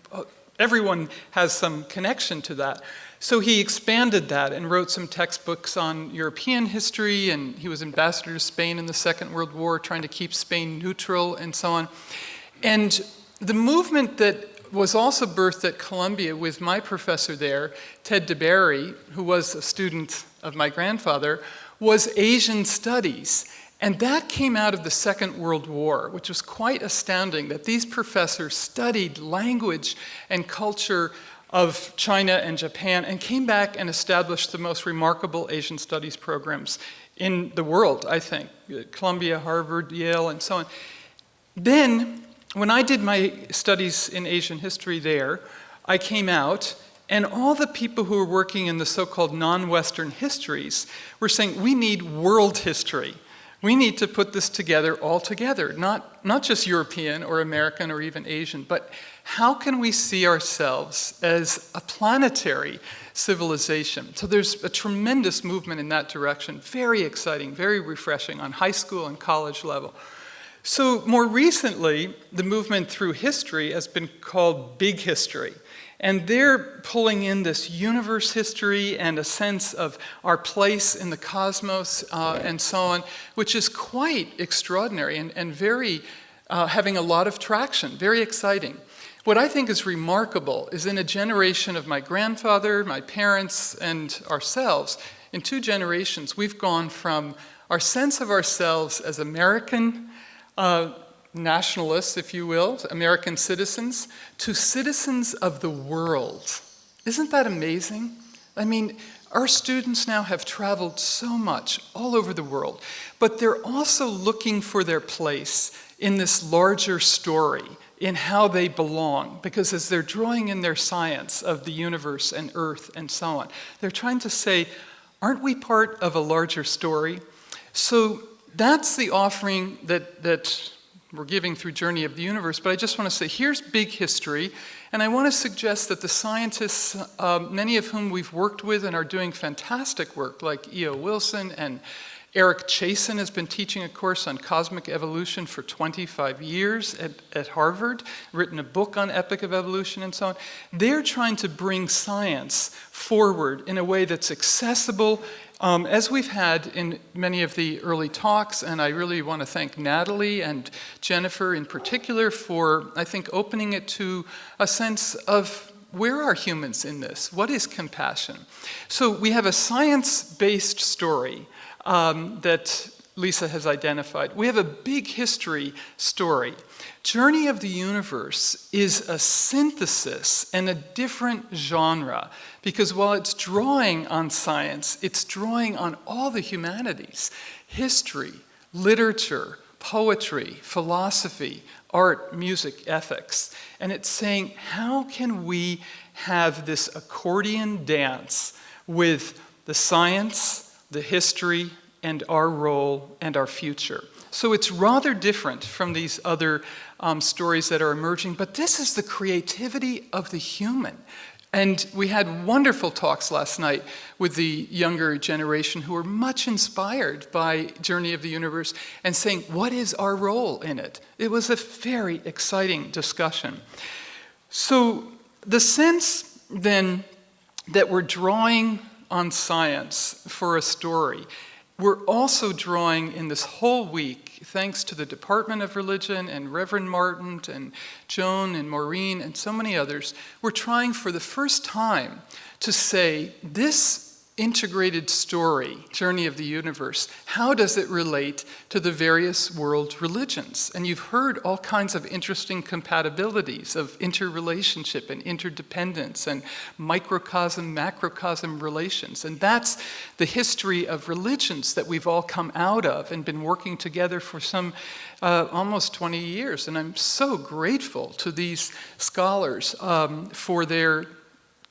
everyone has some connection to that. So he expanded that and wrote some textbooks on European history, and he was ambassador to Spain in the Second World War, trying to keep Spain neutral and so on. And the movement that was also birthed at Columbia with my professor there, Ted DeBerry, who was a student of my grandfather, was Asian studies. And that came out of the Second World War, which was quite astounding that these professors studied language and culture of China and Japan and came back and established the most remarkable Asian studies programs in the world, I think. Columbia, Harvard, Yale, and so on. Then, when I did my studies in Asian history there, I came out, and all the people who were working in the so-called non-Western histories were saying, we need world history. We need to put this together all together, not just European or American or even Asian, but how can we see ourselves as a planetary civilization. So there's a tremendous movement in that direction. Very exciting, very refreshing on high school and college level. So more recently, the movement through history has been called big history. And they're pulling in this universe history and a sense of our place in the cosmos and so on, which is quite extraordinary and very having a lot of traction, very exciting. What I think is remarkable is in a generation of my grandfather, my parents, and ourselves, in 2 generations, we've gone from our sense of ourselves as American nationalists, if you will, American citizens, to citizens of the world. Isn't that amazing? I mean, our students now have traveled so much all over the world, but they're also looking for their place in this larger story, in how they belong, because as they're drawing in their science of the universe and Earth and so on, they're trying to say, aren't we part of a larger story? So that's the offering that we're giving through Journey of the Universe, but I just want to say, here's big history, and I want to suggest that the scientists, many of whom we've worked with and are doing fantastic work, like E.O. Wilson and Eric Chasen has been teaching a course on cosmic evolution for 25 years at Harvard, written a book on epoch of evolution and so on. They're trying to bring science forward in a way that's accessible, as we've had in many of the early talks, and I really want to thank Natalie and Jennifer in particular for, I think, opening it to a sense of where are humans in this? What is compassion? So we have a science-based story that Lisa has identified. We have a big history story. Journey of the Universe is a synthesis and a different genre, because while it's drawing on science, it's drawing on all the humanities: history, literature, poetry, philosophy, art, music, ethics. And it's saying, how can we have this accordion dance with the science, the history, and our role and our future? So it's rather different from these other stories that are emerging, but this is the creativity of the human. And we had wonderful talks last night with the younger generation who were much inspired by Journey of the Universe and saying, what is our role in it? It was a very exciting discussion. So the sense then that we're drawing on science for a story, we're also drawing in this whole week, thanks to the Department of Religion and Reverend Martin and Joan and Maureen and so many others, we're trying for the first time to say, this integrated story, Journey of the Universe, how does it relate to the various world religions? And you've heard all kinds of interesting compatibilities of interrelationship and interdependence and microcosm, macrocosm relations. And that's the history of religions that we've all come out of and been working together for some almost 20 years. And I'm so grateful to these scholars for their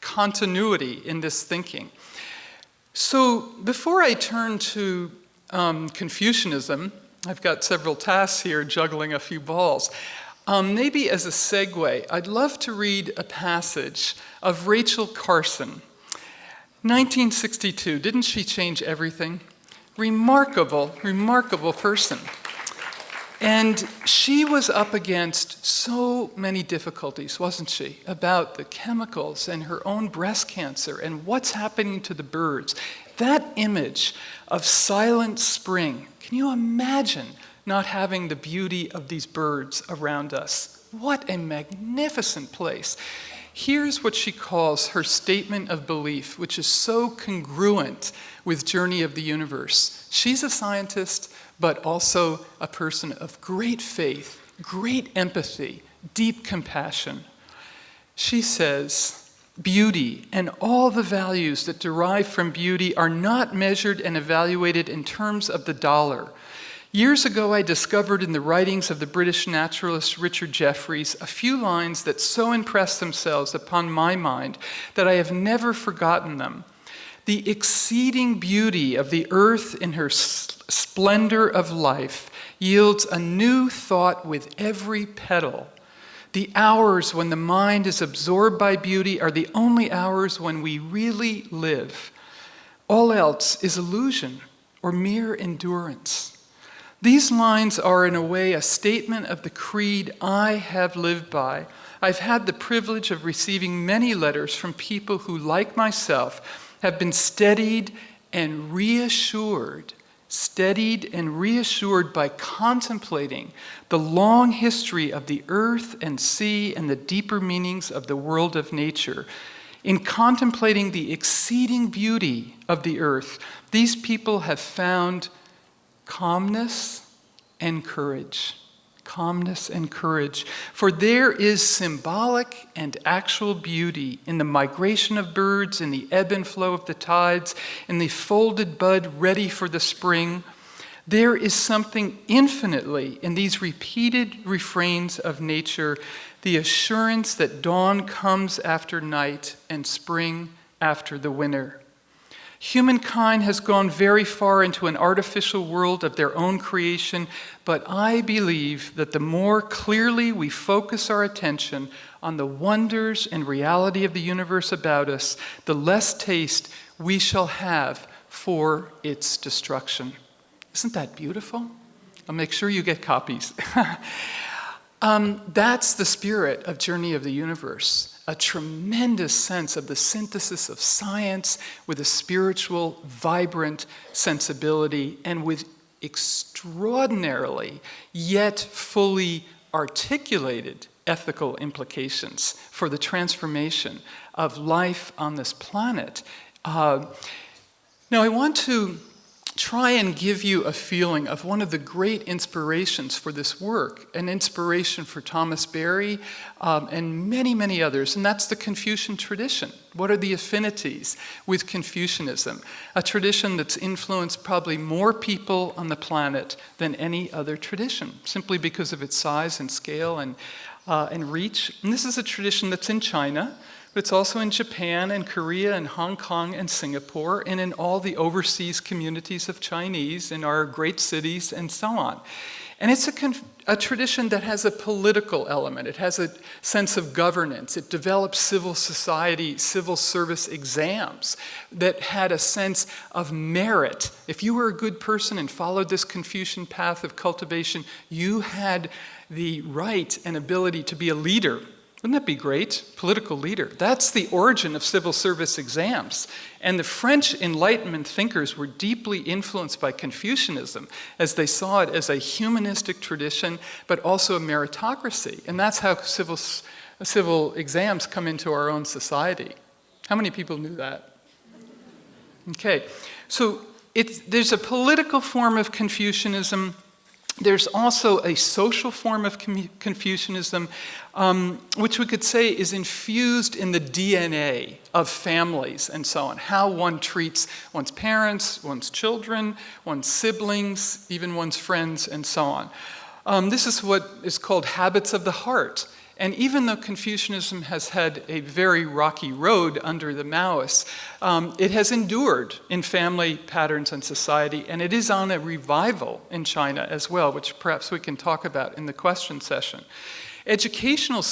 continuity in this thinking. So before I turn to Confucianism, I've got several tasks here, juggling a few balls. Maybe as a segue, I'd love to read a passage of Rachel Carson. 1962, didn't she change everything? Remarkable, remarkable person. And she was up against so many difficulties, wasn't she? About the chemicals and her own breast cancer and what's happening to the birds. That image of silent spring, can you imagine not having the beauty of these birds around us? What a magnificent place. Here's what she calls her statement of belief, which is so congruent with Journey of the Universe. She's a scientist, but also a person of great faith, great empathy, deep compassion. She says, beauty and all the values that derive from beauty are not measured and evaluated in terms of the dollar. Years ago, I discovered in the writings of the British naturalist Richard Jefferies a few lines that so impressed themselves upon my mind that I have never forgotten them. The exceeding beauty of the earth in her splendor of life yields a new thought with every petal. The hours when the mind is absorbed by beauty are the only hours when we really live. All else is illusion or mere endurance. These lines are, in a way, a statement of the creed I have lived by. I've had the privilege of receiving many letters from people who, like myself, have been steadied and reassured by contemplating the long history of the earth and sea and the deeper meanings of the world of nature. In contemplating the exceeding beauty of the earth, these people have found calmness and courage. Calmness and courage. For there is symbolic and actual beauty in the migration of birds, in the ebb and flow of the tides, in the folded bud ready for the spring. There is something infinitely in these repeated refrains of nature, the assurance that dawn comes after night and spring after the winter. Humankind has gone very far into an artificial world of their own creation, but I believe that the more clearly we focus our attention on the wonders and reality of the universe about us, the less taste we shall have for its destruction. Isn't that beautiful? I'll make sure you get copies. That's the spirit of Journey of the Universe. A tremendous sense of the synthesis of science with a spiritual, vibrant sensibility and with extraordinarily yet fully articulated ethical implications for the transformation of life on this planet. Now, I want to try and give you a feeling of one of the great inspirations for this work, an inspiration for Thomas Berry and many, many others, and that's the Confucian tradition. What are the affinities with Confucianism? A tradition that's influenced probably more people on the planet than any other tradition, simply because of its size and scale and reach. And this is a tradition that's in China, but it's also in Japan and Korea and Hong Kong and Singapore and in all the overseas communities of Chinese in our great cities and so on. And it's a tradition that has a political element. It has a sense of governance. It developed civil society, civil service exams that had a sense of merit. If you were a good person and followed this Confucian path of cultivation, you had the right and ability to be a leader. Wouldn't that be great? Political leader. That's the origin of civil service exams. And the French Enlightenment thinkers were deeply influenced by Confucianism as they saw it as a humanistic tradition, but also a meritocracy. And that's how civil exams come into our own society. How many people knew that? Okay, so there's a political form of Confucianism. There's also a social form of Confucianism, which we could say is infused in the DNA of families and so on, how one treats one's parents, one's children, one's siblings, even one's friends, and so on. This is what is called habits of the heart. And even though Confucianism has had a very rocky road under the Maoists, it has endured in family patterns and society, and it is on a revival in China as well, which perhaps we can talk about in the question session. Educational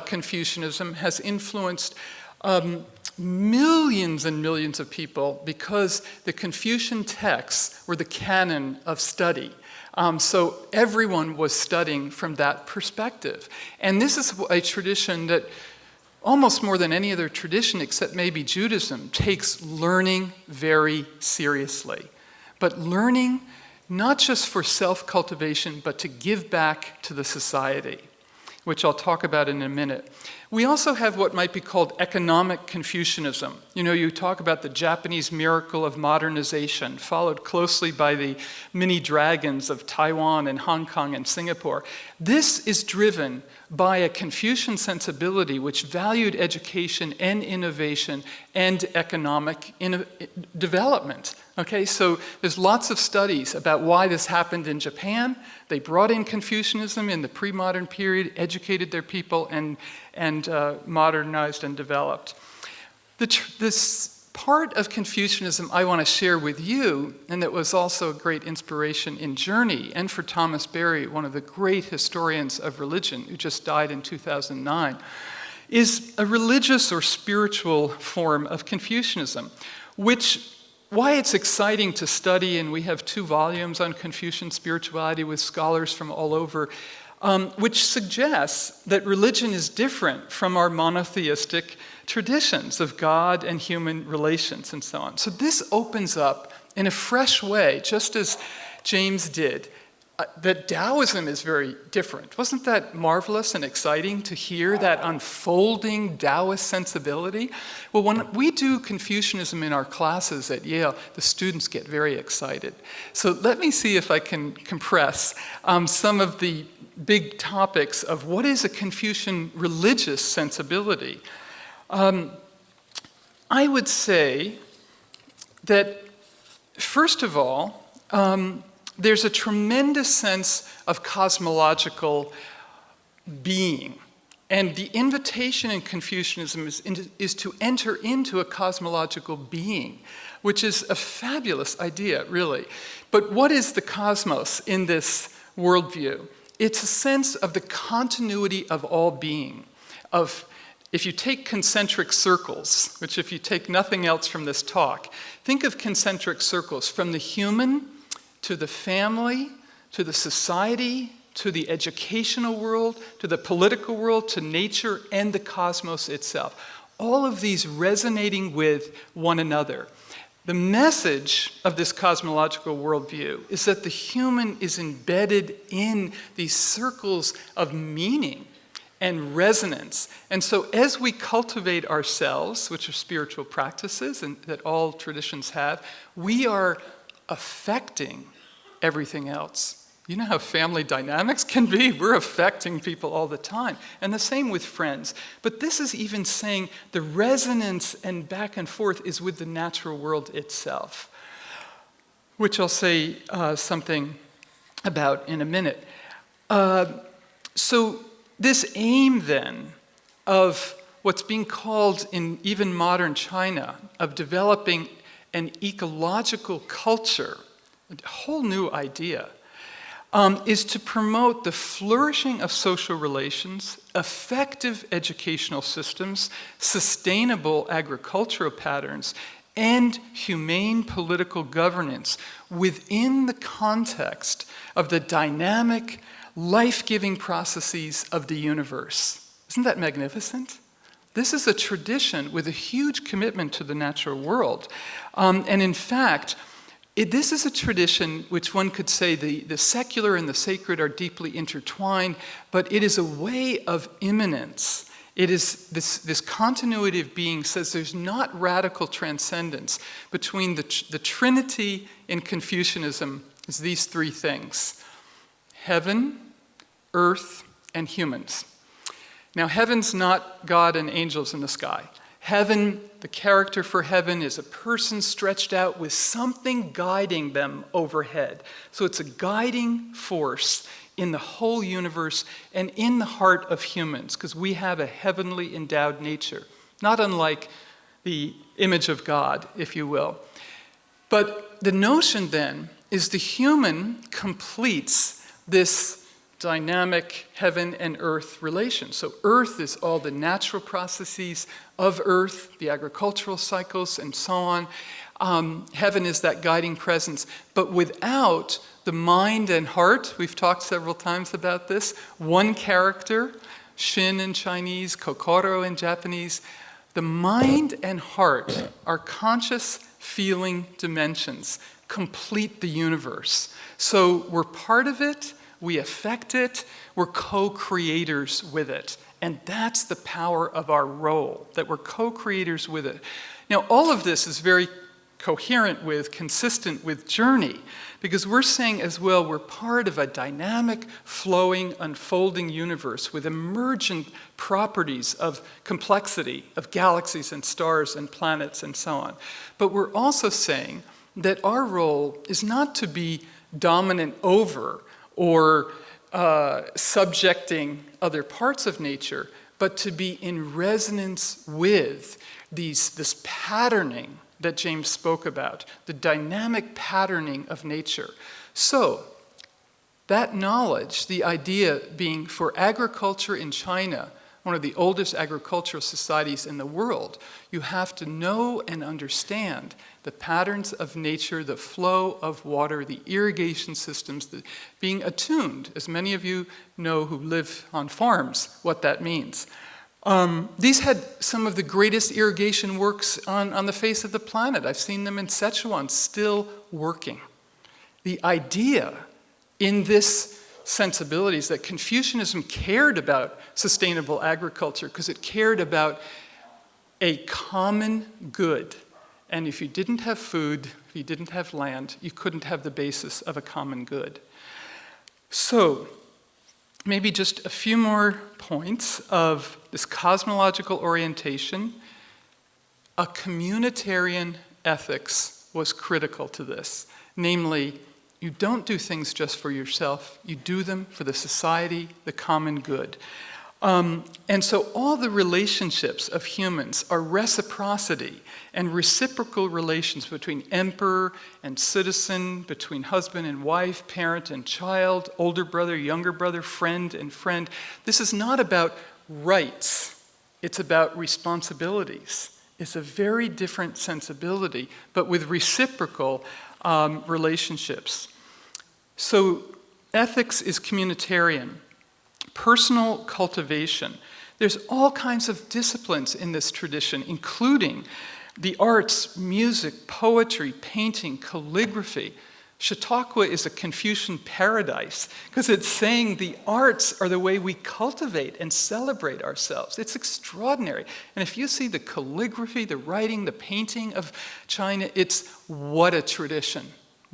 Confucianism has influenced millions and millions of people because the Confucian texts were the canon of study. So everyone was studying from that perspective. And this is a tradition that almost more than any other tradition, except maybe Judaism, takes learning very seriously. But learning not just for self-cultivation, but to give back to the society, which I'll talk about in a minute. We also have what might be called economic Confucianism. You know, you talk about the Japanese miracle of modernization, followed closely by the mini dragons of Taiwan and Hong Kong and Singapore. This is driven by a Confucian sensibility which valued education and innovation and economic development. Okay, so there's lots of studies about why this happened in Japan. They brought in Confucianism in the pre-modern period, educated their people, and modernized and developed. This part of Confucianism I want to share with you, and that was also a great inspiration in Journey and for Thomas Berry, one of the great historians of religion who just died in 2009, is a religious or spiritual form of Confucianism, why it's exciting to study, and we have 2 volumes on Confucian spirituality with scholars from all over, which suggests that religion is different from our monotheistic traditions of God and human relations and so on. So this opens up in a fresh way, just as James did, that Daoism is very different. Wasn't that marvelous and exciting to hear that unfolding Taoist sensibility? Well, when we do Confucianism in our classes at Yale, the students get very excited. So let me see if I can compress some of the big topics of what is a Confucian religious sensibility. I would say that, first of all, there's a tremendous sense of cosmological being. And the invitation in Confucianism is to enter into a cosmological being, which is a fabulous idea, really. But what is the cosmos in this worldview? It's a sense of the continuity of all being, if you take concentric circles, which if you take nothing else from this talk, think of concentric circles from the human to the family, to the society, to the educational world, to the political world, to nature, and the cosmos itself. All of these resonating with one another. The message of this cosmological worldview is that the human is embedded in these circles of meaning and resonance. And so as we cultivate ourselves, which are spiritual practices and that all traditions have, we are affecting everything else. You know how family dynamics can be? We're affecting people all the time. And the same with friends. But this is even saying the resonance and back and forth is with the natural world itself, which I'll say something about in a minute. So this aim then of what's being called in even modern China of developing an ecological culture, a whole new idea, is to promote the flourishing of social relations, effective educational systems, sustainable agricultural patterns, and humane political governance within the context of the dynamic, life-giving processes of the universe. Isn't that magnificent? This is a tradition with a huge commitment to the natural world. And in fact, this is a tradition which one could say the secular and the sacred are deeply intertwined, but it is a way of immanence. It is this continuity of being says there's not radical transcendence between the Trinity in Confucianism is these 3 things: heaven, earth, and humans. Now, heaven's not God and angels in the sky. Heaven, the character for heaven is a person stretched out with something guiding them overhead. So it's a guiding force in the whole universe and in the heart of humans, because we have a heavenly endowed nature, not unlike the image of God, if you will. But the notion then is the human completes this dynamic heaven and earth relation. So earth is all the natural processes of earth, the agricultural cycles and so on. Heaven is that guiding presence. But without the mind and heart, we've talked several times about this, one character, Shin in Chinese, Kokoro in Japanese, the mind and heart, our conscious feeling dimensions, complete the universe. So we're part of it, we affect it, we're co-creators with it. And that's the power of our role, that we're co-creators with it. Now, all of this is very coherent with, consistent with Journey, because we're saying as well we're part of a dynamic, flowing, unfolding universe with emergent properties of complexity, of galaxies and stars and planets and so on. But we're also saying that our role is not to be dominant over or subjecting other parts of nature, but to be in resonance with this patterning that James spoke about, the dynamic patterning of nature. So, that knowledge, the idea being for agriculture in China, one of the oldest agricultural societies in the world, you have to know and understand the patterns of nature, the flow of water, the irrigation systems, being attuned, as many of you know who live on farms, what that means. These had some of the greatest irrigation works on the face of the planet. I've seen them in Sichuan, still working. The idea in this sensibility is that Confucianism cared about sustainable agriculture because it cared about a common good. And if you didn't have food, if you didn't have land, you couldn't have the basis of a common good. So, maybe just a few more points of this cosmological orientation. A communitarian ethics was critical to this. Namely, you don't do things just for yourself, you do them for the society, the common good. And so all the relationships of humans are reciprocity and reciprocal relations between emperor and citizen, between husband and wife, parent and child, older brother, younger brother, friend and friend. This is not about rights, it's about responsibilities. It's a very different sensibility, but with reciprocal relationships. So ethics is communitarian. Personal cultivation. There's all kinds of disciplines in this tradition, including the arts, music, poetry, painting, calligraphy. Chautauqua is a Confucian paradise because it's saying the arts are the way we cultivate and celebrate ourselves. It's extraordinary. And if you see the calligraphy, the writing, the painting of China, it's what a tradition.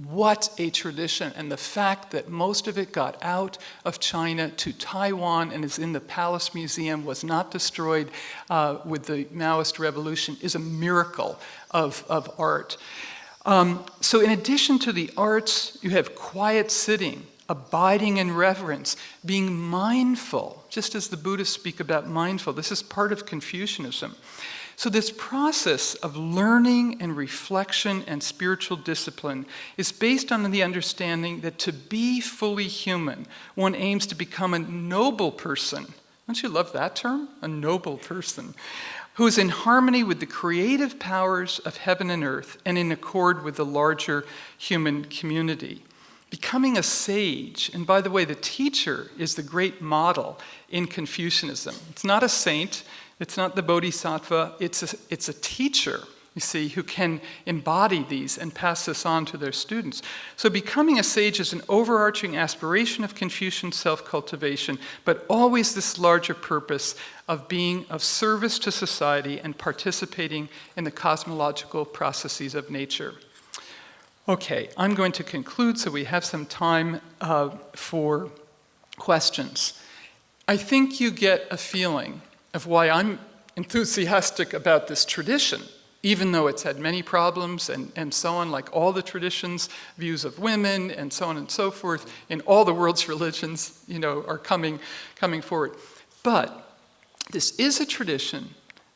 What a tradition. And the fact that most of it got out of China to Taiwan and is in the Palace Museum, was not destroyed with the Maoist revolution, is a miracle of art. So in addition to the arts, you have quiet sitting, abiding in reverence, being mindful, just as the Buddhists speak about mindful. This is part of Confucianism. So this process of learning and reflection and spiritual discipline is based on the understanding that to be fully human, one aims to become a noble person. Don't you love that term? A noble person. Who is in harmony with the creative powers of heaven and earth and in accord with the larger human community. Becoming a sage, and by the way, the teacher is the great model in Confucianism. It's not a saint, it's not the bodhisattva, it's a teacher, you see, who can embody these and pass this on to their students. So becoming a sage is an overarching aspiration of Confucian self-cultivation, but always this larger purpose of being of service to society and participating in the cosmological processes of nature. Okay, I'm going to conclude so we have some time for questions. I think you get a feeling of why I'm enthusiastic about this tradition, even though it's had many problems and so on, like all the traditions, views of women and so on and so forth, in all the world's religions, are coming forward. But this is a tradition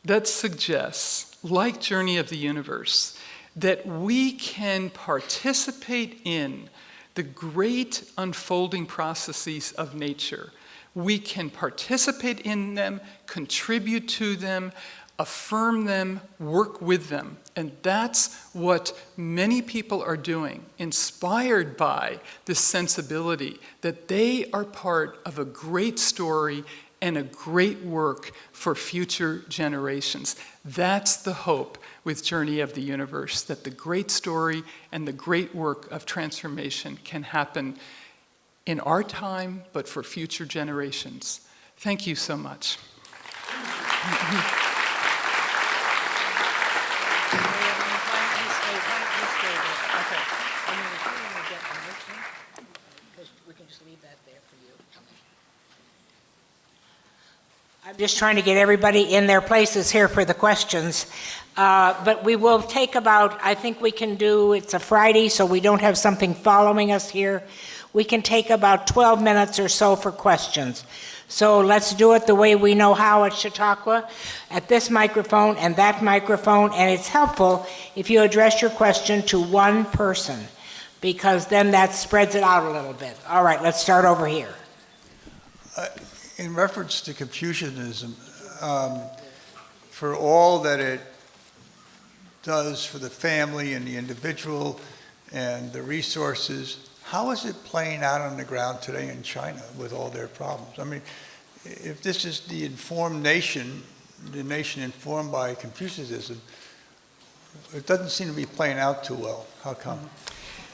that suggests, like Journey of the Universe, that we can participate in the great unfolding processes of nature. We can participate in them, contribute to them, affirm them, work with them. And that's what many people are doing, inspired by this sensibility that they are part of a great story and a great work for future generations. That's the hope with Journey of the Universe, that the great story and the great work of transformation can happen in our time, but for future generations. Thank you so much. I'm just trying to get everybody in their places here for the questions. But we will take about, I think we can do, it's a Friday, so we don't have something following us here. We can take about 12 minutes or so for questions. So let's do it the way we know how at Chautauqua, at this microphone and that microphone, and it's helpful if you address your question to one person, because then that spreads it out a little bit. All right, let's start over here. In reference to Confucianism, for all that it does for the family and the individual and the resources, how is it playing out on the ground today in China with all their problems? I mean, if this is the informed nation, the nation informed by Confucianism, it doesn't seem to be playing out too well. How come?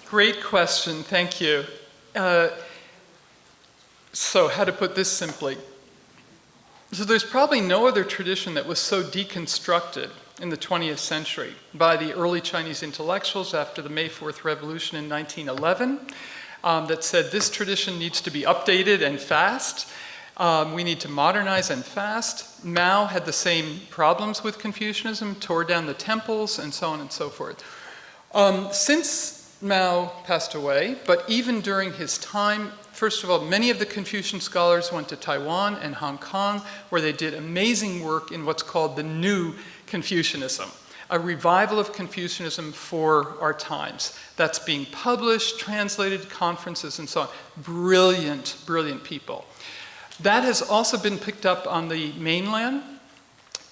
Great question, thank you. So how to put this simply? So there's probably no other tradition that was so deconstructed in the 20th century by the early Chinese intellectuals after the May 4th Revolution in 1911 that said this tradition needs to be updated and fast. We need to modernize and fast. Mao had the same problems with Confucianism, tore down the temples, and so on and so forth. Since Mao passed away, but even during his time, first of all, many of the Confucian scholars went to Taiwan and Hong Kong, where they did amazing work in what's called the New Confucianism, a revival of Confucianism for our times. That's being published, translated, conferences, and so on. Brilliant, brilliant people. That has also been picked up on the mainland.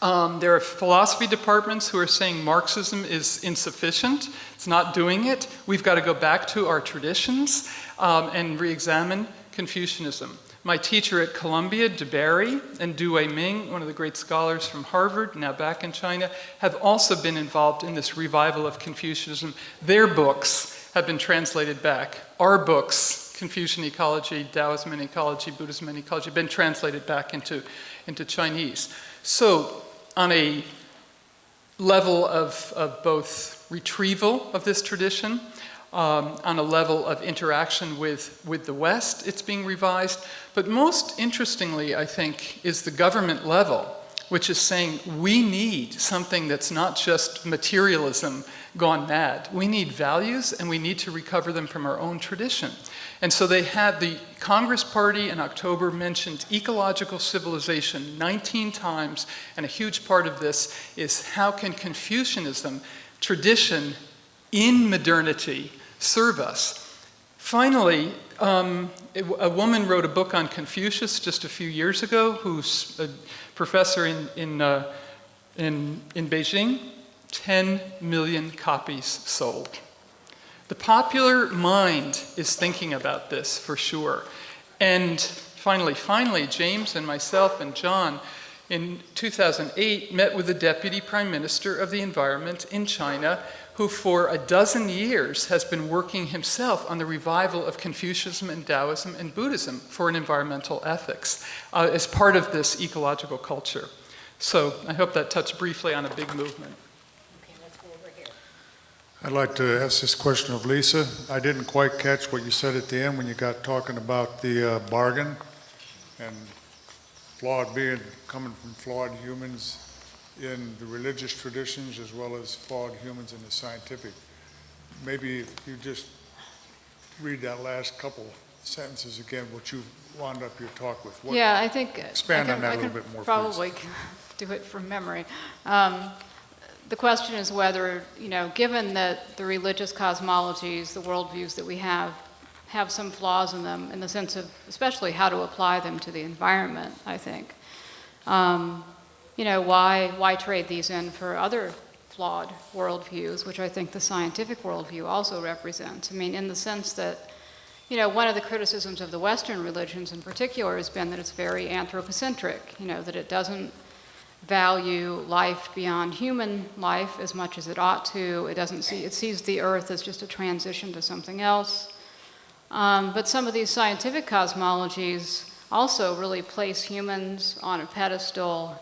There are philosophy departments who are saying Marxism is insufficient. It's not doing it. We've got to go back to our traditions and re-examine Confucianism. My teacher at Columbia, DeBerry, and Du Weiming, one of the great scholars from Harvard, now back in China, have also been involved in this revival of Confucianism. Their books have been translated back. Our books, Confucian ecology, Daoism and ecology, Buddhism and ecology, have been translated back into Chinese. So on a level of both retrieval of this tradition, on a level of interaction with the West, it's being revised. But most interestingly, I think, is the government level, which is saying we need something that's not just materialism gone mad. We need values, and we need to recover them from our own tradition. And so they had the Congress Party in October mentioned ecological civilization 19 times, and a huge part of this is how can Confucianism, tradition in modernity, serve us. Finally, a woman wrote a book on Confucius just a few years ago, who's a professor in Beijing. 10 million copies sold. The popular mind is thinking about this for sure. And finally, James and myself and John in 2008 met with the Deputy Prime Minister of the Environment in China, who for a dozen years has been working himself on the revival of Confucianism and Daoism and Buddhism for an environmental ethics as part of this ecological culture. So I hope that touched briefly on a big movement. I'd like to ask this question of Lisa. I didn't quite catch what you said at the end when you got talking about the bargain and coming from flawed humans in the religious traditions as well as flawed humans in the scientific. Maybe if you just read that last couple sentences again, what you wound up your talk with. Yeah, I think expand on that a little bit more, probably please. Do it from memory. The question is whether, given that the religious cosmologies, the worldviews that we have some flaws in them in the sense of especially how to apply them to the environment, I think. Why trade these in for other flawed worldviews, which I think the scientific worldview also represents. I mean, in the sense that, one of the criticisms of the Western religions in particular has been that it's very anthropocentric, that it doesn't value life beyond human life as much as it ought to. It sees the earth as just a transition to something else. But some of these scientific cosmologies also really place humans on a pedestal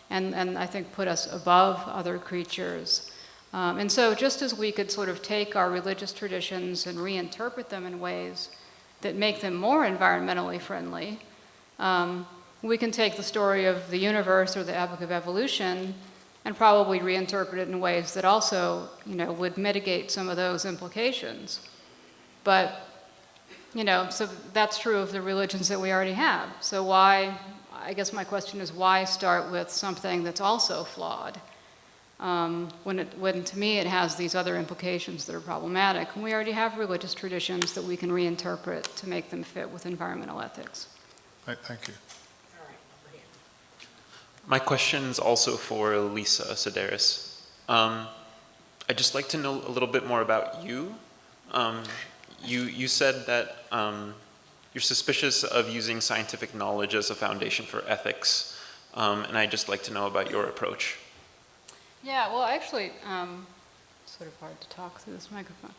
and I think put us above other creatures. And so just as we could sort of take our religious traditions and reinterpret them in ways that make them more environmentally friendly, we can take the story of the universe or the epic of evolution and probably reinterpret it in ways that also, would mitigate some of those implications. But, so that's true of the religions that we already have. So why, I guess my question is, why start with something that's also flawed? When to me it has these other implications that are problematic. And we already have religious traditions that we can reinterpret to make them fit with environmental ethics. Thank you. My question is also for Lisa Sideris. I'd just like to know a little bit more about you. You said that you're suspicious of using scientific knowledge as a foundation for ethics, and I'd just like to know about your approach. Yeah, well, actually, sort of hard to talk through this microphone.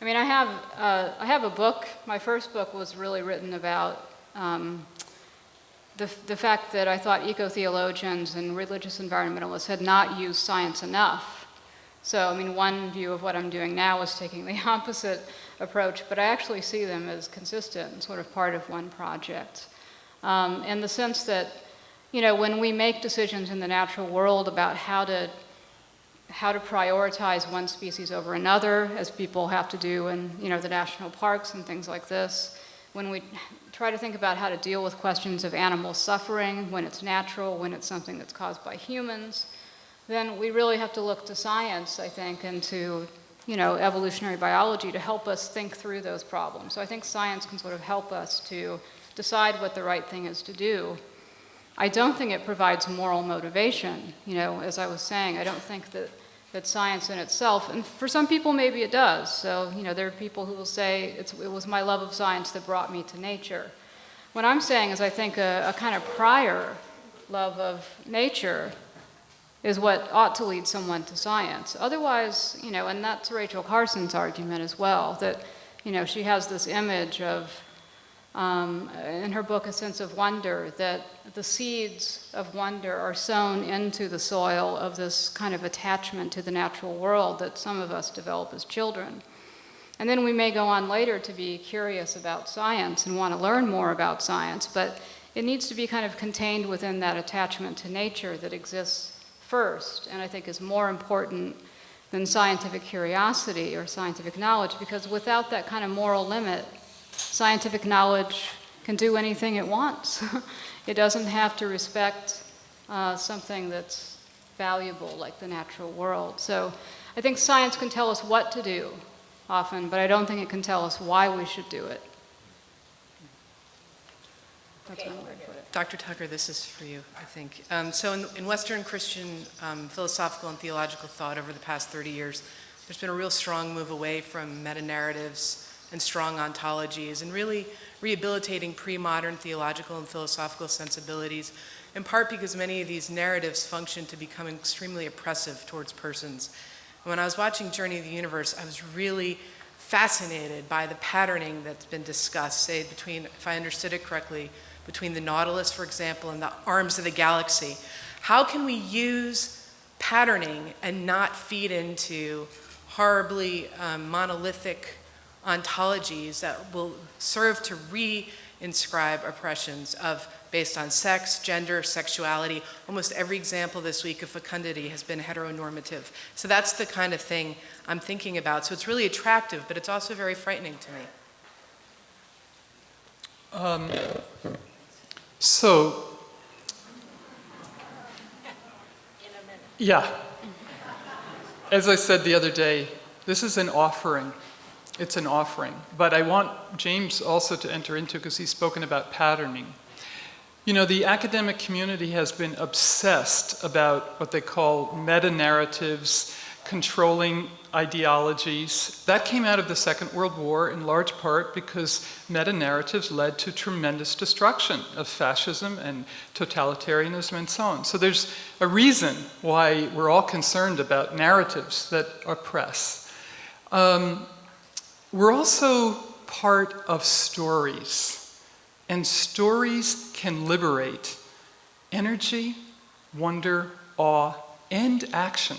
I mean, I have a book. My first book was really written about the fact that I thought eco-theologians and religious environmentalists had not used science enough. So, I mean, one view of what I'm doing now is taking the opposite approach, but I actually see them as consistent and sort of part of one project. In the sense that, when we make decisions in the natural world about how to prioritize one species over another, as people have to do in, the national parks and things like this, when we try to think about how to deal with questions of animal suffering, when it's natural, when it's something that's caused by humans, then we really have to look to science, I think, and to, evolutionary biology to help us think through those problems. So I think science can sort of help us to decide what the right thing is to do. I don't think it provides moral motivation, as I was saying. I don't think that science in itself, and for some people maybe it does. So, there are people who will say, it was my love of science that brought me to nature. What I'm saying is I think a kind of prior love of nature is what ought to lead someone to science. Otherwise, and that's Rachel Carson's argument as well, that, she has this image of, in her book, A Sense of Wonder, that the seeds of wonder are sown into the soil of this kind of attachment to the natural world that some of us develop as children. And then we may go on later to be curious about science and want to learn more about science, but it needs to be kind of contained within that attachment to nature that exists first, and I think is more important than scientific curiosity or scientific knowledge, because without that kind of moral limit, scientific knowledge can do anything it wants. It doesn't have to respect something that's valuable like the natural world. So I think science can tell us what to do often, but I don't think it can tell us why we should do it. That's one way to put it. Dr. Tucker, this is for you, I think. So in Western Christian philosophical and theological thought over the past 30 years, there's been a real strong move away from meta-narratives and strong ontologies, and really rehabilitating pre-modern theological and philosophical sensibilities, in part because many of these narratives function to become extremely oppressive towards persons. And when I was watching Journey of the Universe, I was really fascinated by the patterning that's been discussed, say between, if I understood it correctly, between the Nautilus, for example, and the arms of the galaxy. How can we use patterning and not feed into horribly monolithic ontologies that will serve to re-inscribe oppressions based on sex, gender, sexuality? Almost every example this week of fecundity has been heteronormative. So that's the kind of thing I'm thinking about. So it's really attractive, but it's also very frightening to me. Yeah. As I said the other day, this is an offering. It's an offering. But I want James also to enter into, because he's spoken about patterning. The academic community has been obsessed about what they call meta-narratives, controlling ideologies. That came out of the Second World War in large part because meta-narratives led to tremendous destruction of fascism and totalitarianism and so on. So there's a reason why we're all concerned about narratives that oppress. We're also part of stories, and stories can liberate energy, wonder, awe, and action.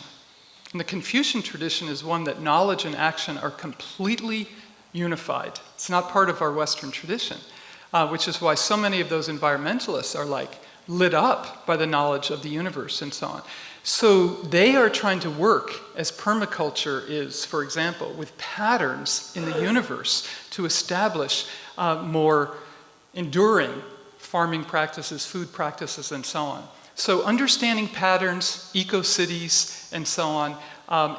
And the Confucian tradition is one that knowledge and action are completely unified. It's not part of our Western tradition, which is why so many of those environmentalists are lit up by the knowledge of the universe and so on. So they are trying to work, as permaculture is, for example, with patterns in the universe to establish more enduring farming practices, food practices, and so on. So understanding patterns, eco-cities, and so on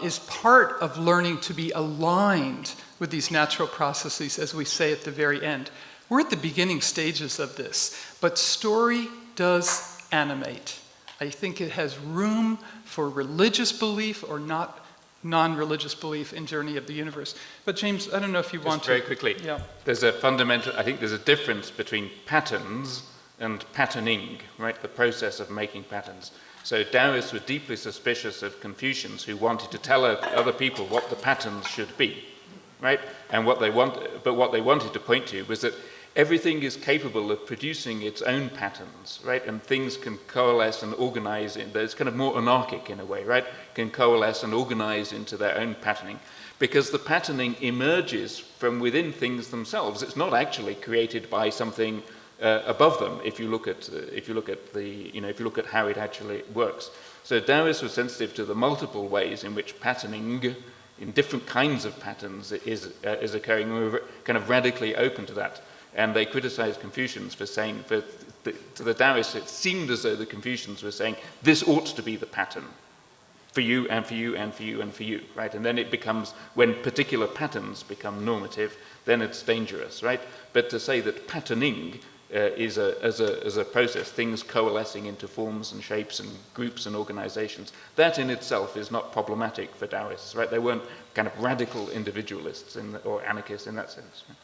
is part of learning to be aligned with these natural processes, as we say at the very end. We're at the beginning stages of this, but story does animate. I think it has room for religious belief or not non-religious belief in Journey of the Universe. But James, I don't know if you want to... Very quickly, there's a fundamental, I think there's a difference between patterns and patterning, right? The process of making patterns. So Taoists were deeply suspicious of Confucians who wanted to tell other people what the patterns should be, right? And what they wanted to point to was that everything is capable of producing its own patterns, right? And things can coalesce and organize it's kind of more anarchic in a way, right? Can coalesce and organize into their own patterning. Because the patterning emerges from within things themselves. It's not actually created by something above them. If you look at how it actually works. So Taoists were sensitive to the multiple ways in which patterning, in different kinds of patterns, is occurring. We were kind of radically open to that. And they criticized Confucians for saying, to the Taoists, it seemed as though the Confucians were saying, this ought to be the pattern for you and for you and for you and for you, right? And then it becomes, when particular patterns become normative, then it's dangerous, right? But to say that patterning is as a process, things coalescing into forms and shapes and groups and organizations, that in itself is not problematic for Taoists, right? They weren't kind of radical individualists or anarchists in that sense. Right?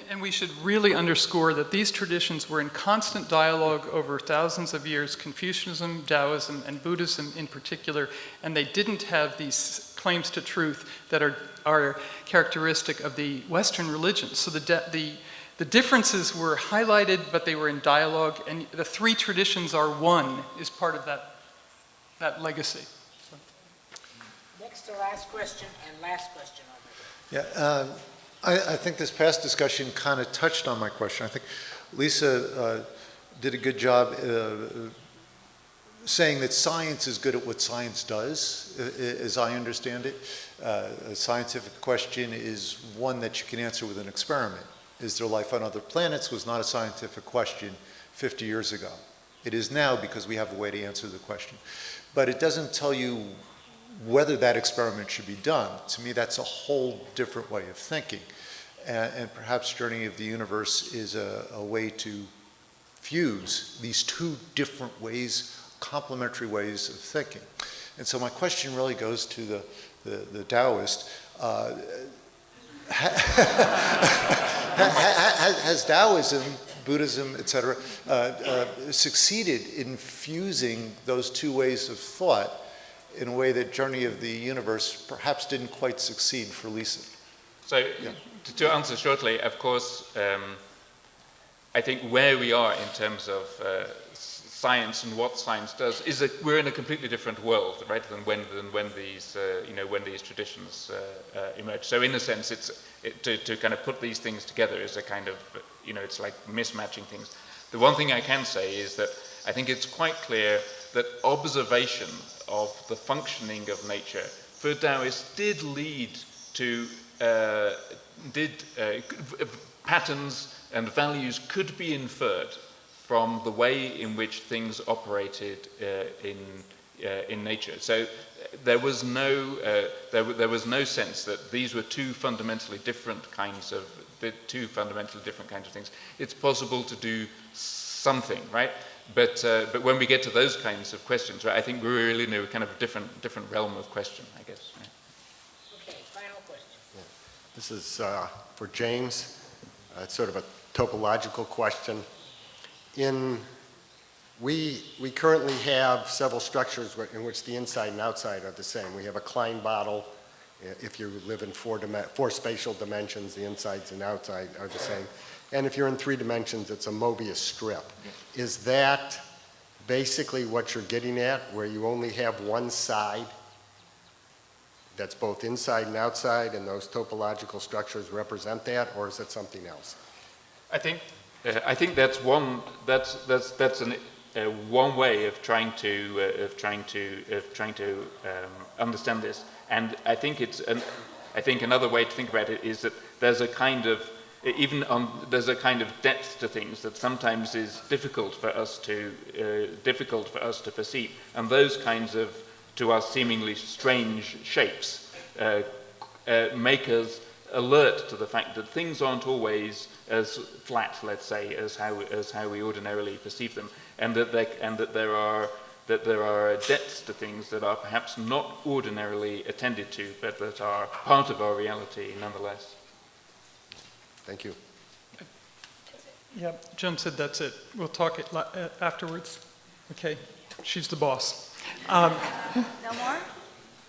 And we should really underscore that these traditions were in constant dialogue over thousands of years, Confucianism, Daoism, and Buddhism in particular, and they didn't have these claims to truth that are characteristic of the Western religions. So the differences were highlighted, but they were in dialogue, and the three traditions are one is part of that legacy. So. Next to last question and last question. Yeah. I think this past discussion kind of touched on my question. I think Lisa did a good job saying that science is good at what science does, as I understand it. A scientific question is one that you can answer with an experiment. Is there life on other planets was not a scientific question 50 years ago. It is now because we have a way to answer the question. But it doesn't tell you whether that experiment should be done. To me, that's a whole different way of thinking. And perhaps Journey of the Universe is a way to fuse these two different ways, complementary ways of thinking. And so my question really goes to the Taoist. Has Taoism, Buddhism, etc., succeeded in fusing those two ways of thought in a way that Journey of the Universe perhaps didn't quite succeed for Lisa? So, to answer shortly, of course, I think where we are in terms of science and what science does is that we're in a completely different world, right, than when these traditions emerge. So, in a sense, to kind of put these things together is a kind of, it's like mismatching things. The one thing I can say is that I think it's quite clear that observation of the functioning of nature for Taoists did lead to patterns and values could be inferred from the way in which things operated in nature. So there was no sense that these were two fundamentally different kinds of things. It's possible to do something, right? But when we get to those kinds of questions, right, I think we're really in a kind of different realm of question, I guess. Right? Okay, final question. Yeah. This is for James. It's sort of a topological question. We currently have several structures in which the inside and outside are the same. We have a Klein bottle. If you live in four spatial dimensions, the insides and outside are the same. And if you're in 3 dimensions, it's a Mobius strip. Is that basically what you're getting at, where you only have one side that's both inside and outside, and those topological structures represent that, or is it something else? I think that's one. That's one way of trying to understand this. And I think I think another way to think about it is that there's a kind of depth to things that sometimes is difficult for us to perceive, and those kinds of, to us, seemingly strange shapes make us alert to the fact that things aren't always as flat, let's say, as how we ordinarily perceive them, and that there are depths to things that are perhaps not ordinarily attended to, but that are part of our reality nonetheless. Thank you. Yeah, Joan said that's it. We'll talk afterwards. Okay, she's the boss. No more?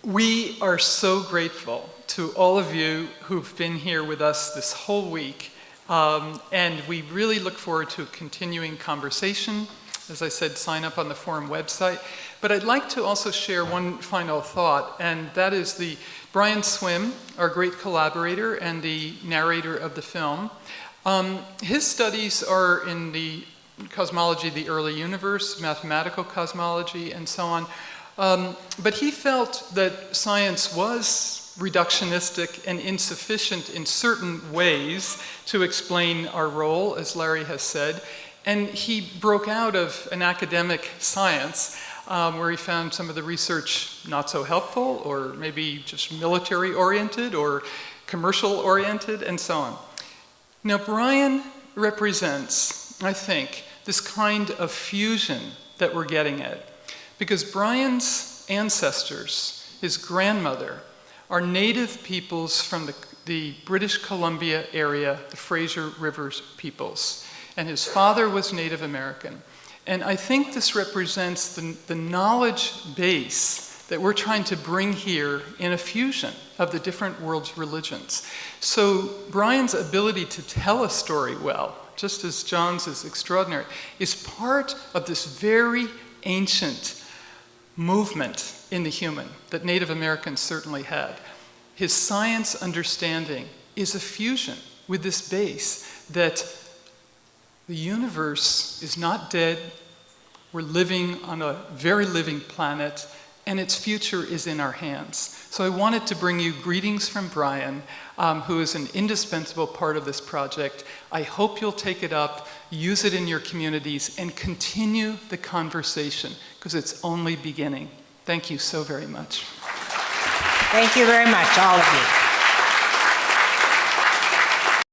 We are so grateful to all of you who've been here with us this whole week, and we really look forward to a continuing conversation. As I said, sign up on the forum website. But I'd like to also share one final thought, and that is Brian Swim, our great collaborator and the narrator of the film. His studies are in the cosmology of the early universe, mathematical cosmology, and so on. But he felt that science was reductionistic and insufficient in certain ways to explain our role, as Larry has said. And he broke out of an academic science where he found some of the research not so helpful, or maybe just military-oriented or commercial-oriented, and so on. Now, Brian represents, I think, this kind of fusion that we're getting at. Because Brian's ancestors, his grandmother, are native peoples from the British Columbia area, the Fraser Rivers peoples. And his father was Native American. And I think this represents the knowledge base that we're trying to bring here in a fusion of the different world's religions. So Brian's ability to tell a story well, just as John's is extraordinary, is part of this very ancient movement in the human that Native Americans certainly had. His science understanding is a fusion with this base that the universe is not dead. We're living on a very living planet, and its future is in our hands. So I wanted to bring you greetings from Brian, who is an indispensable part of this project. I hope you'll take it up, use it in your communities, and continue the conversation, because it's only beginning. Thank you so very much. Thank you very much, all of you.